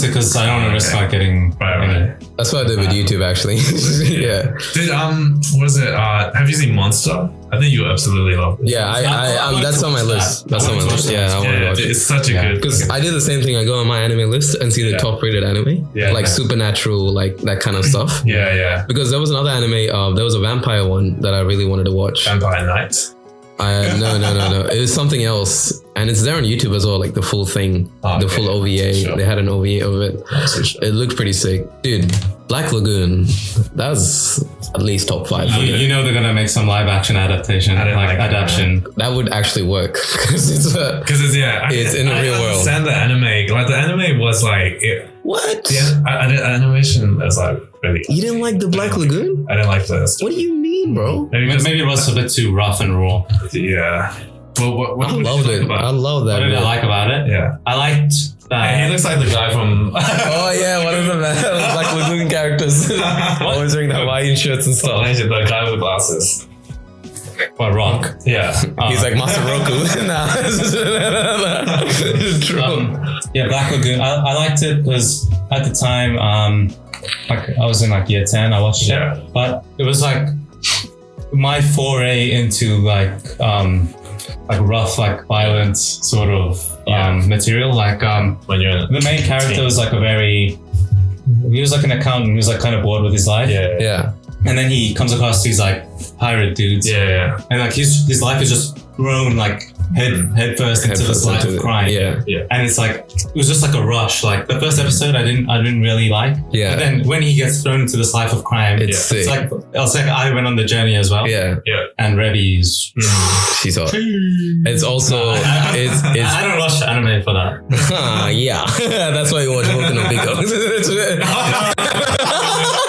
Because I don't want to risk like getting Right. That's what I did with YouTube actually. Yeah. Dude, what is it? Have you seen Monster? I think you absolutely love it. Yeah, I that's on my list. That's on my list. Yeah, I want to watch it. It's such a good. Because I did the same thing. I go on my anime list and see the top rated anime, like Supernatural, like that kind of stuff. Yeah. Because there was another anime. There was a vampire one that I really wanted to watch. Vampire Night. No. It was something else, and it's there on YouTube as well, like the full thing, the full OVA. Sure. They had an OVA of it. It looked pretty sick, dude. Black Lagoon, that's at least top 5. You know they're gonna make some live action adaptation. That would actually work because it's in the real world. I understand the anime. Like the anime was like what? Yeah, animation was like really. You didn't like the Black Lagoon? I didn't like this. What do you mean, bro? Maybe it was a bit too rough and raw. Yeah. Well, what I loved it. I love that. What did I like about it? Yeah, I liked. He looks like the guy from. Oh yeah, one of the Black Lagoon characters. Always wearing the Hawaiian shirts and stuff. The guy with the glasses. What, Rock? Yeah. He's like Master Roku. True. Yeah, Black Lagoon. I liked it because at the time, like I was in like year 10. I watched it, but it was like my foray into like rough, like violent sort of material. Like when you're the main character was like he was like an accountant. He was like kind of bored with his life. Yeah. And then he comes across these like pirate dudes. Yeah. And like his life is just thrown like head first into this life of crime. Yeah. And it's like it was just like a rush. Like the first episode I didn't really like. Yeah. But then when he gets thrown into this life of crime, it's like I went on the journey as well. Yeah. And Revi's she's hot. It's also I don't watch anime for that. Yeah. That's why you watch Boku no Pico.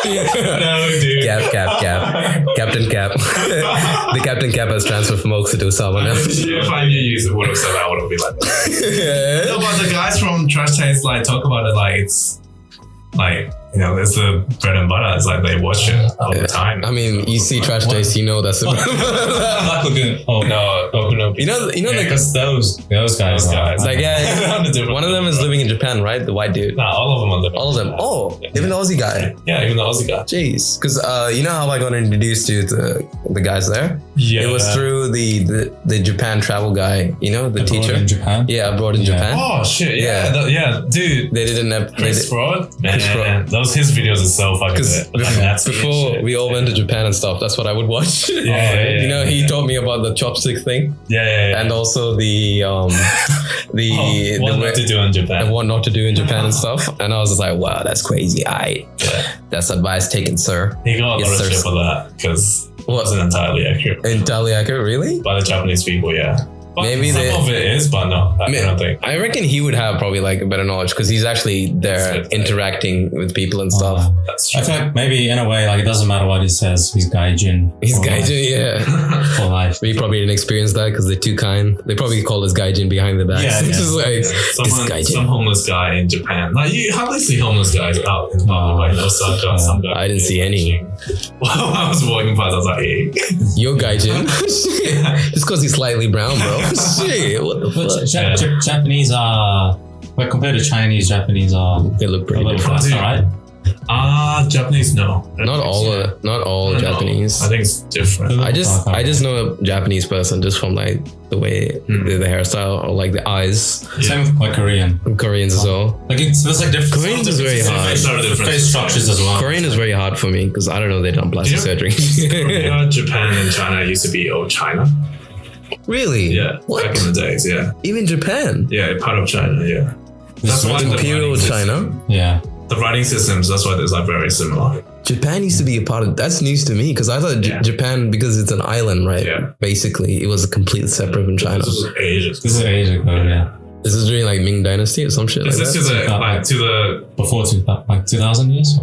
No, dude. Cap. Captain Cap. The Captain Cap has transferred from Oaks to someone else. If I knew you would have said that, I would have been like, no, but the guys from Trash Taste like talk about it like it's like, you know, it's the bread and butter. It's like they watch it all the time. I mean, you see Trash Taste, you know that's Black Lagoon. Oh no, you know, because those guys. Like one of them is living in Japan, right? The white dude. Nah, all of them are living. All of them. Oh, even the Aussie guy. Yeah, even the Aussie guy. Jeez, because you know how I got introduced to the guys there? Yeah, it was through the Japan travel guy. You know, the teacher. In Japan. Yeah, abroad in Japan. Oh shit! Yeah, dude. They didn't have Chris Broad. Man, his videos are so fucking good. Before we all went to Japan and stuff, that's what I would watch. Yeah. You know, he taught me about the chopstick thing. Yeah. And also what not to do in Japan. And what not to do in Japan and stuff. And I was just like, wow, that's crazy. That's advice taken, sir. He got a lot of shit for that because it wasn't entirely accurate. Entirely accurate, really? By the Japanese people, yeah. But maybe some of it is, but no, I don't think. I reckon he would have probably like a better knowledge because he's actually there interacting with people and stuff. That's true. I feel like maybe in a way, like it doesn't matter what he says, he's gaijin. He's gaijin, yeah. For life. We probably didn't experience that because they're too kind. They probably call us gaijin behind the back. Yeah. Just like some homeless guy in Japan. Like you hardly see homeless guys out in public, like Osaka. Some guy. I didn't see any. Well, I was walking past, I was like, hey. You're gaijin? Just because he's slightly brown, bro. Shit. What the fuck? Japanese are, like compared to Chinese, Japanese are they look pretty different, right? Japanese, no. Not all Japanese. I think it's different. I just know a Japanese person just from like the way the hairstyle or like the eyes. Yeah. Same with like Koreans as well. Like it's like different. Koreans is very hard. Face structures as well. Korean is very hard for me because I don't know, they done plastic surgery. Japan and China used to be old China. Really? Yeah. What? Back in the days, yeah. Even Japan? Yeah, part of China, yeah. That's why Imperial China? Yeah. The writing systems, that's why they're like very similar. Japan used to be a part of, that's news to me because I thought Japan, because it's an island, right? Yeah. Basically, it was a completely separate from China. This is Asia. This is Asia code, yeah. This is during like Ming Dynasty or some shit. Is this to the before 2000 years?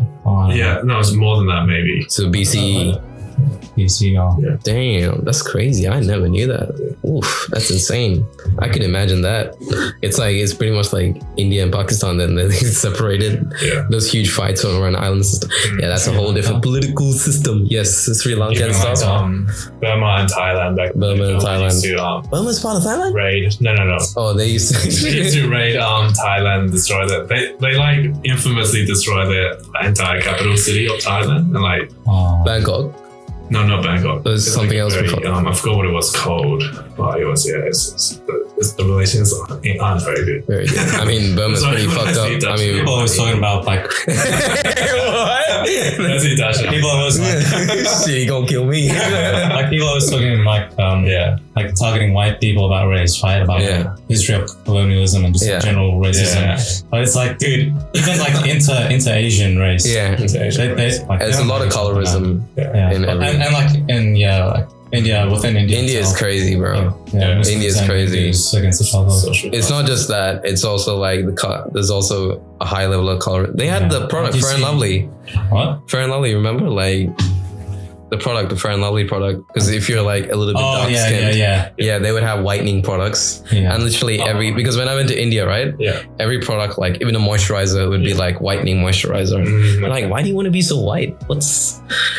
Yeah, no, it's more than that maybe. So BCE. Yeah. Damn, that's crazy. I never knew that. Oof, that's insane. I could imagine that. It's pretty much like India and Pakistan, then they separated. Yeah. Those huge fights over an island system. Yeah, that's a whole different political system. Yes, Sri Lanka and stuff. Burma and Thailand back. Burma and Thailand. Burma's part of Thailand? Raid. No. Oh, they used to raid Thailand, destroy that. They like infamously destroy the entire capital city of Thailand and like Bangkok. No, not Bangkok. There's something else before. I forgot what it was called. But it was, the relations aren't very good. Very good. I mean, Burma's pretty fucked up. I mean, people always talking about like. What? People always like. Shit, you gonna kill me. Like people always talking like like targeting white people about race, right? About history of colonialism and just general racism. Yeah. But it's like, dude, even like inter-Asian race. Yeah. There's a lot of colorism in every. And like like India, within India. India is crazy, bro. Yeah, India is crazy. Against each other. It's not just that. It's also like there's also a high level of color. They had the product Fair and Lovely. What? Fair and Lovely, remember? Like the Fair and Lovely product. Because if you're like a little bit dark skinned, yeah, they would have whitening products. Yeah. And literally because when I went to India, right? Yeah. Every product, like even a moisturizer would be like whitening moisturizer. Mm-hmm. Like, why do you want to be so white?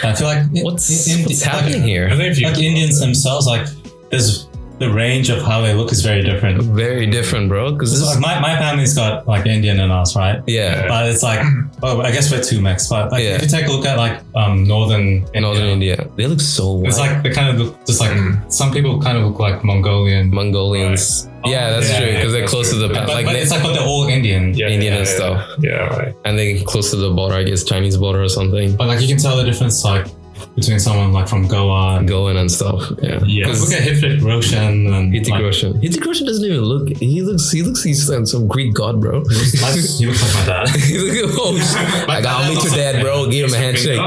I feel like what's happening here? Like Indians themselves, like there's the range of how they look is very different. Very different, bro. Because like my family's got like Indian in us, right? Yeah. But it's like, I guess we're two mixed. But like, if you take a look at like Northern India, they look so white. It's like they kind of look just like some people kind of look like Mongolians. Right. Yeah, that's true because they're close to the but it's like, but they're all Indian, and stuff. Yeah, right. And they're close to the border, I guess, Chinese border or something. But like you can tell the difference, like between someone like from Goa and stuff. Yeah. Look at Hrithik Roshan and Hrithik Roshan. Hrithik Roshan doesn't even look. He's some Greek god, bro. He looks like my dad. Like, I'll meet your dad, bro. Give him a handshake.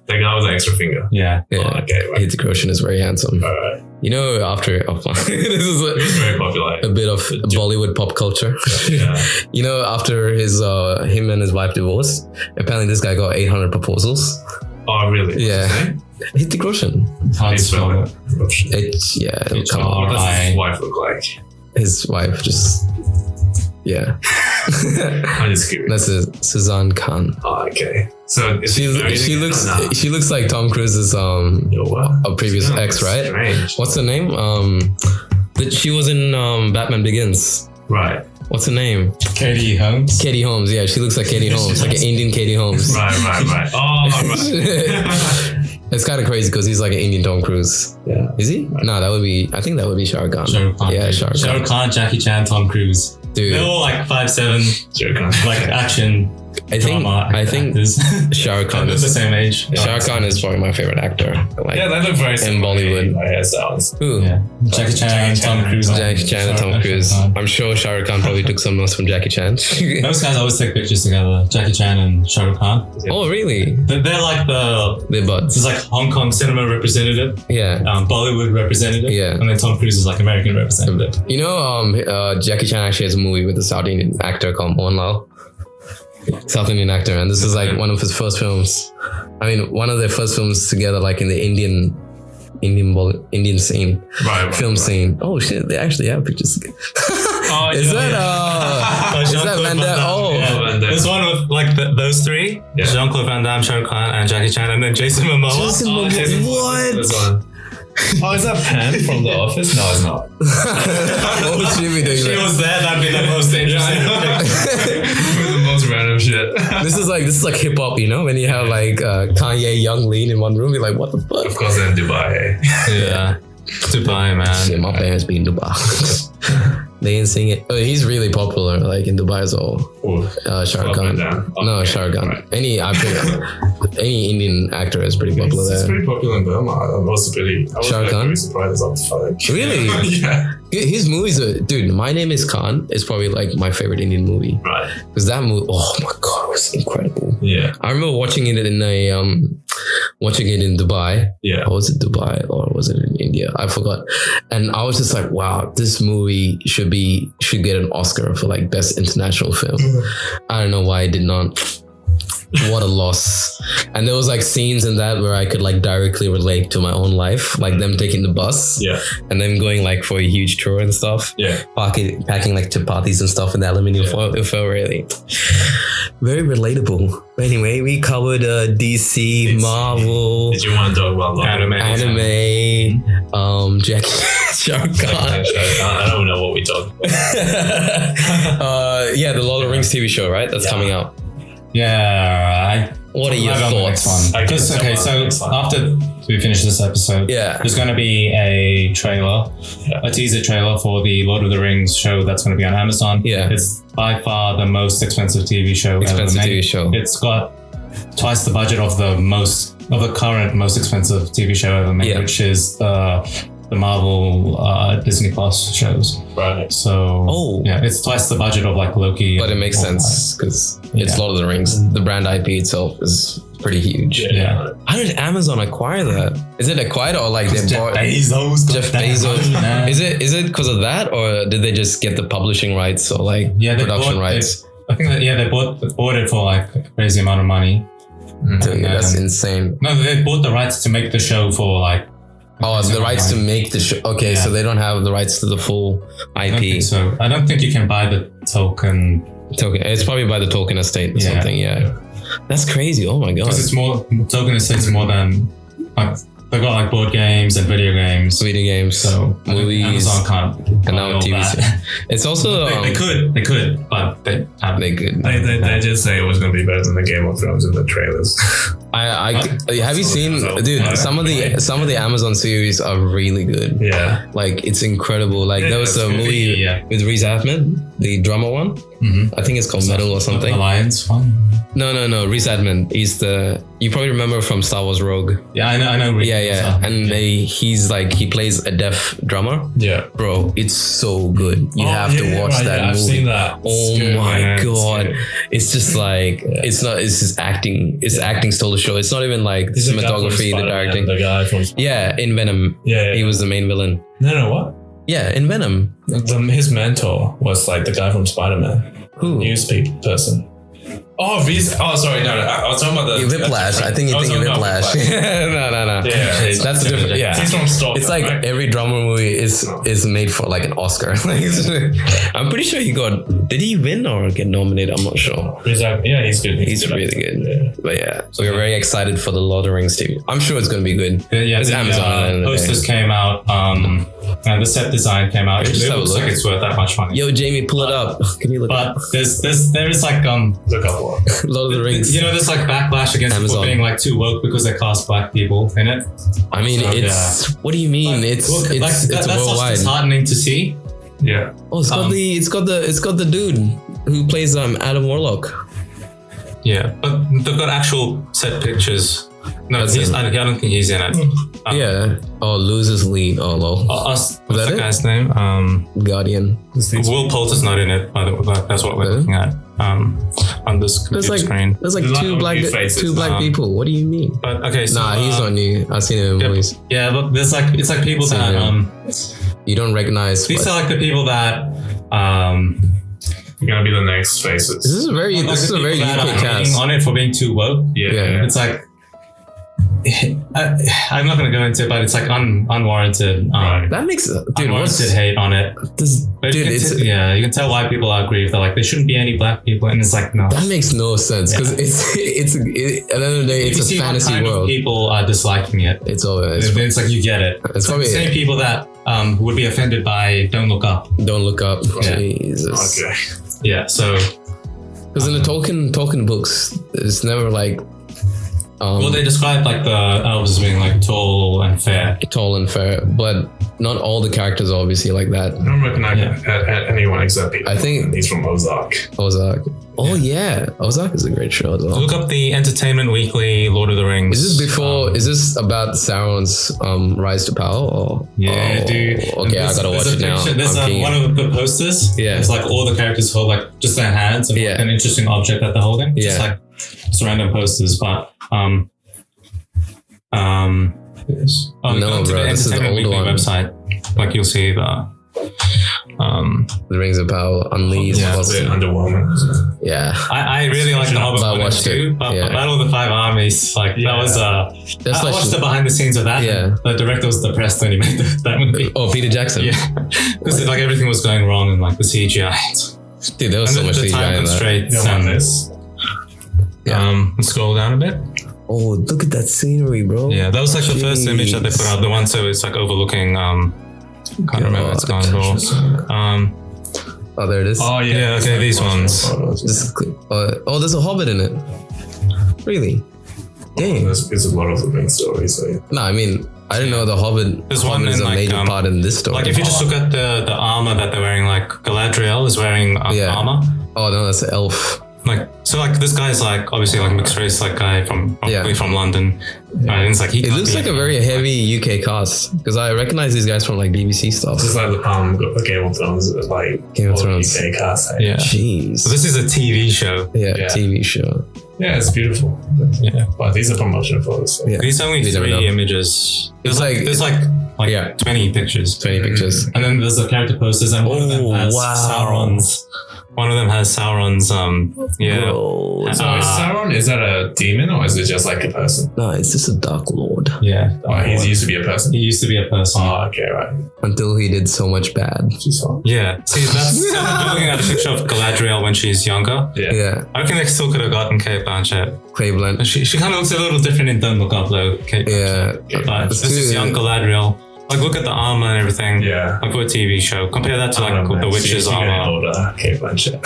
The guy with the extra finger. Yeah. Okay. Right. Hrithik Roshan is very handsome. All right. You know, after this is very popular. A bit of Bollywood pop culture. Yeah. You know, after him and his wife divorced, apparently this guy got 800 proposals. Oh, really? Yeah. Hrithik Roshan. How do you spell it? Come on. What does his wife look like? His wife just... Yeah. I'm just curious. That's Suzanne Khan. Oh, okay. So she looks like Tom Cruise's a previous ex, right? Strange. What's her name? She was in Batman Begins. Right. What's her name? Katie Holmes. Katie Holmes, yeah, she looks like Katie Holmes, like an Indian Katie Holmes. Right. Oh, right. It's kind of crazy because he's like an Indian Tom Cruise. Yeah. Is he? No, I think that would be Shah Rukh Khan. Yeah, Shah Rukh Khan, Jackie Chan, Tom Cruise. Dude. They're all like 5'7", like action. I think Shah Rukh Khan is the same age. Shah Rukh Khan is probably my favorite actor. Like, they look very similar in Bollywood. Who? Yeah. Jackie Chan, Tom Cruise. Jackie Chan and Tom Cruise. I'm sure Shah Rukh Khan probably took some notes from Jackie Chan. Those guys always take pictures together. Jackie Chan and Shah Rukh Khan. Oh, really? They're like they're buds. It's like Hong Kong cinema representative. Yeah. Bollywood representative. Yeah. And then Tom Cruise is like American representative. You know, Jackie Chan actually has a movie with a South Indian actor called Moonfall. South Indian actor, and this is like one of his first films. I mean, one of their first films together, like in the Indian scene, film scene. Oh shit, they actually have pictures. Is that Van Damme? Oh, yeah. There's one with like those three: Jean-Claude Van Damme, Shah Rukh Khan, and Jackie Chan, and then Jason Momoa. What? Oh, is that Pam from The Office? No, it's not. What would she be doing? She was there. That'd be the most interesting. With the most random shit. This is like hip hop, you know, when you have like Kanye, Young Lean in one room, you're like, what the fuck? Of course, in Dubai. Yeah, Dubai, man. Shit, my parents be in Dubai. They didn't sing it. Oh, he's really popular, like in Dubai as well. Shah Rukh Khan. No, Shah Rukh Khan. Right. Any Indian actor is pretty popular there. It's pretty popular in Burma. I was Shah Rukh Khan? Really surprised as fuck. Really? Yeah. His movies are, dude, My Name is Khan is probably like my favorite Indian movie. Right. Because that movie, oh my god, it was incredible. Yeah. I remember watching it in a watching it in Dubai. Yeah. Or was it Dubai or was it in India? I forgot. And I was just like, wow, this movie should get an Oscar for like best international film. I don't know why it did not. What a loss. And there was like scenes in that where I could like directly relate to my own life, like them taking the bus and then going like for a huge tour and stuff, packing like chapatis and stuff in the aluminium foil. It felt really very relatable. Anyway, we covered DC, Marvel. Did you want to talk about anime, Jackie Chan? I don't know what we talked about. The Lord of the Rings TV show, right? That's coming out. Yeah. What are your thoughts? So after we finish this episode, there's going to be a teaser trailer for the Lord of the Rings show that's going to be on Amazon. Yeah. It's by far the most expensive TV show ever made. It's got twice the budget of the current most expensive TV show ever made, which is the Marvel Disney Plus shows. Right. So it's twice the budget of like Loki. But it makes sense because it's Lord of the Rings. The brand IP itself is pretty huge. Yeah. How did Amazon acquire that? Is it acquired or like they bought Jeff Bezos? Is it because of that or did they just get the publishing rights or like production rights? I think that they bought it for like a crazy amount of money. Dude, that's insane. No, they bought the rights to make the show for like. Oh, the rights to make the show. Okay, so they don't have the rights to the full IP. I don't think so. I don't think you can buy the token. It's probably by the Tolkien estate or something. Yeah, that's crazy. Oh my god. Because it's more Tolkien estate's more than like they've got like board games and video games. So movies. Amazon can't. And now TV. It's also they could, but they haven't. They just say it was going to be better than the Game of Thrones in the trailers. Have you seen, dude? Some of the Amazon series are really good. Yeah, like it's incredible. Like there was a movie with Riz Ahmed, the drummer one. I think it's called Metal or something. Alliance one. No. Riz Ahmed. You probably remember from Star Wars Rogue. Yeah, I know. Yeah. And he plays a deaf drummer. Yeah, bro, it's so good. You have to watch that movie. I've seen that. Oh my god, it's just like it's just acting. It's acting stole the show. It's not even like the cinematography, the directing. The guy from in Venom. Yeah, he was the main villain. No, what? Yeah, in Venom. His mentor was like the guy from Spider-Man. Who? Newspeak person. Oh, sorry, no. I was talking about the Whiplash. I think you think of Whiplash. No. Yeah, that's different. Yeah, he's from Stalker. It's like every drama movie is made for like an Oscar. I'm pretty sure he got. Did he win or get nominated? I'm not sure. He's good. He's really good. Yeah. But so we're very excited for the Lord of the Rings TV. I'm sure it's gonna be good. Yeah, it's Amazon. Posters came out. And the set design came out. It looks like it's worth that much money. Yo, Jamie, pull it up. Can you look? But there is like there's a couple. Lord of the Rings. You know, there's like backlash against Amazon. People being like too woke because they cast black people in it. I mean, what do you mean? It's that's worldwide. That's disheartening to see. Yeah. Oh, it's got the dude who plays Adam Warlock. Yeah, but they've got actual set pictures. No, I don't think he's in it. Loses lead. Oh, lol. What's that guy's name? Guardian. Will Poulter's not in it, by the way. That's what we're looking at on this computer screen. There's like two black people. What do you mean? But okay, so he's not new. I've seen him in movies. Yeah, but it's like people that you don't recognize. These are like the people that you're gonna be the next faces. This is a very UK cast. On it for being too woke. Yeah. It's like. I'm not going to go into it, but it's like unwarranted. That makes unwarranted hate on it. You can tell why people are aggrieved. They're like, there shouldn't be any black people, and it's like, no, that makes no sense because it's at the end of the day, it's a fantasy world. People are disliking it. It's like you get it. It's probably the same people that would be offended by Don't Look Up. Don't Look Up. Yeah. Jesus. Okay. Yeah. So because in the Tolkien books, it's never like. Well, they describe like the elves as being like tall and fair, but not all the characters are obviously like that. I don't recognize anyone except Peter. I think he's from Ozark. Oh yeah, Ozark is a great show as well. Look up the Entertainment Weekly Lord of the Rings. Is this before? Is this about Sauron's rise to power? Or dude. Okay, I gotta watch it now. There's one of the posters. Yeah, it's like all the characters hold like just their hands and like an interesting object that they're holding. Just like random posters, but No, bro, this is the old one. Website. Like you'll see the The Rings of Power, Unleashed. Yeah, it's a bit underwhelming. Yeah. I really like the Hobbit one too, but Battle of the Five Armies, like that was I watched the behind the scenes of that. Yeah. The director was depressed when he made that movie. Oh, Peter Jackson. Yeah. Because like everything was going wrong and like the CGI. Dude, there was so much CGI in that. Let's scroll down a bit. Oh, look at that scenery, bro. Yeah, that was like the first image that they put out. The one so it's like overlooking can't remember what it's called. Oh, there it is. Oh yeah, okay, these ones. There's a Hobbit in it. Really? Dang. It's a lot of the main story. So yeah. No, I mean, I didn't know the Hobbit is a major part in this story. Like if you just look at the armor that they're wearing, like Galadriel is wearing armor. Oh no, that's an elf. Like so, like this guy's like obviously like mixed race, like guy from London. And it's like it looks like a very heavy UK cast because I recognize these guys from like BBC stuff. It's like Game of Thrones, like Game of Thrones UK cast. Yeah, jeez. So this is a TV show. Yeah, TV show. Yeah, it's beautiful. Yeah, but these are promotion photos. So. Yeah. These are only 3 images. There's like 20 pictures. 20 pictures. And then there's the character posters, and one of them has Sauron's. One of them has Sauron's. Bro. So is Sauron, is that a demon or is it just like a person? No, it's just a Dark Lord. Yeah. He used to be a person. He used to be a person. Oh, okay, right. Until he did so much bad. Yeah. See, that's you're looking at a picture of Galadriel when she's younger. Yeah. I reckon they still could have gotten Kate Blanchett. She kind of looks a little different in Don't Look Up though. Kate Blanchett. But this is young Galadriel. Like look at the armor and everything. Yeah. Like for a TV show. Compare that to like the Witch's armor. Older, Kate Blanchett.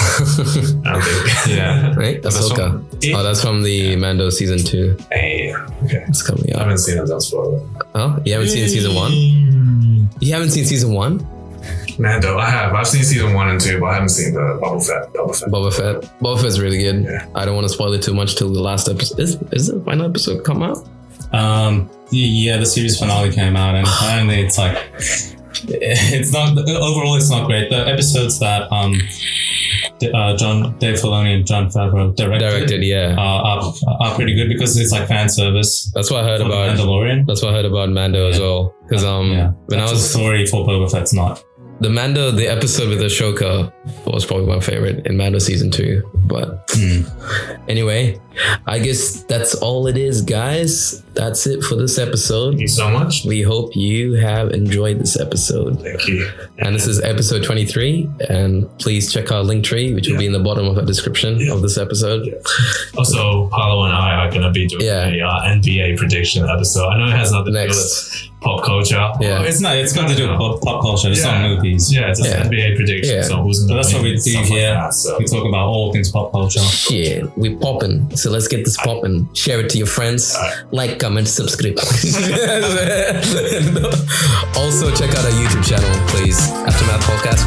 I don't think. Yeah. Right? Ahsoka. Oh, that's from the Mando season 2. Hey. Okay. It's coming up. I haven't seen it. Don't spoil it. Oh, you haven't seen season 1? You haven't seen season 1? Mando, I have. I've seen season 1 and 2, but I haven't seen the Boba Fett. Boba Fett's really good. Yeah. I don't want to spoil it too much till the last episode. Is the final episode come out? Yeah, the series finale came out, and apparently it's like it's not overall. It's not great. The episodes that Dave Filoni and Jon Favreau directed are pretty good because it's like fan service. That's what I heard about Mandalorian. That's what I heard about Mando as well. Because when I was sorry for Boba Fett's not. The episode with Ashoka was probably my favorite in Mando season 2. But anyway, I guess that's all it is, guys. That's it for this episode. Thank you so much. We hope you have enjoyed this episode. Thank you. And this is episode 23. And please check our Linktree, which will be in the bottom of the description of this episode. Yeah. Also, Paolo and I are going to be doing a NBA prediction episode. I know it has nothing to do with pop culture. Yeah. It's not. It's got to do with pop culture. It's not movies. Yeah, it's an NBA prediction. Yeah. So that's what we do here. Like that, we talk about all things pop culture. Shit, we popping. So let's get this popping. Share it to your friends. Like, comment, subscribe. Also, check out our YouTube channel, please. Aftermath Podcast.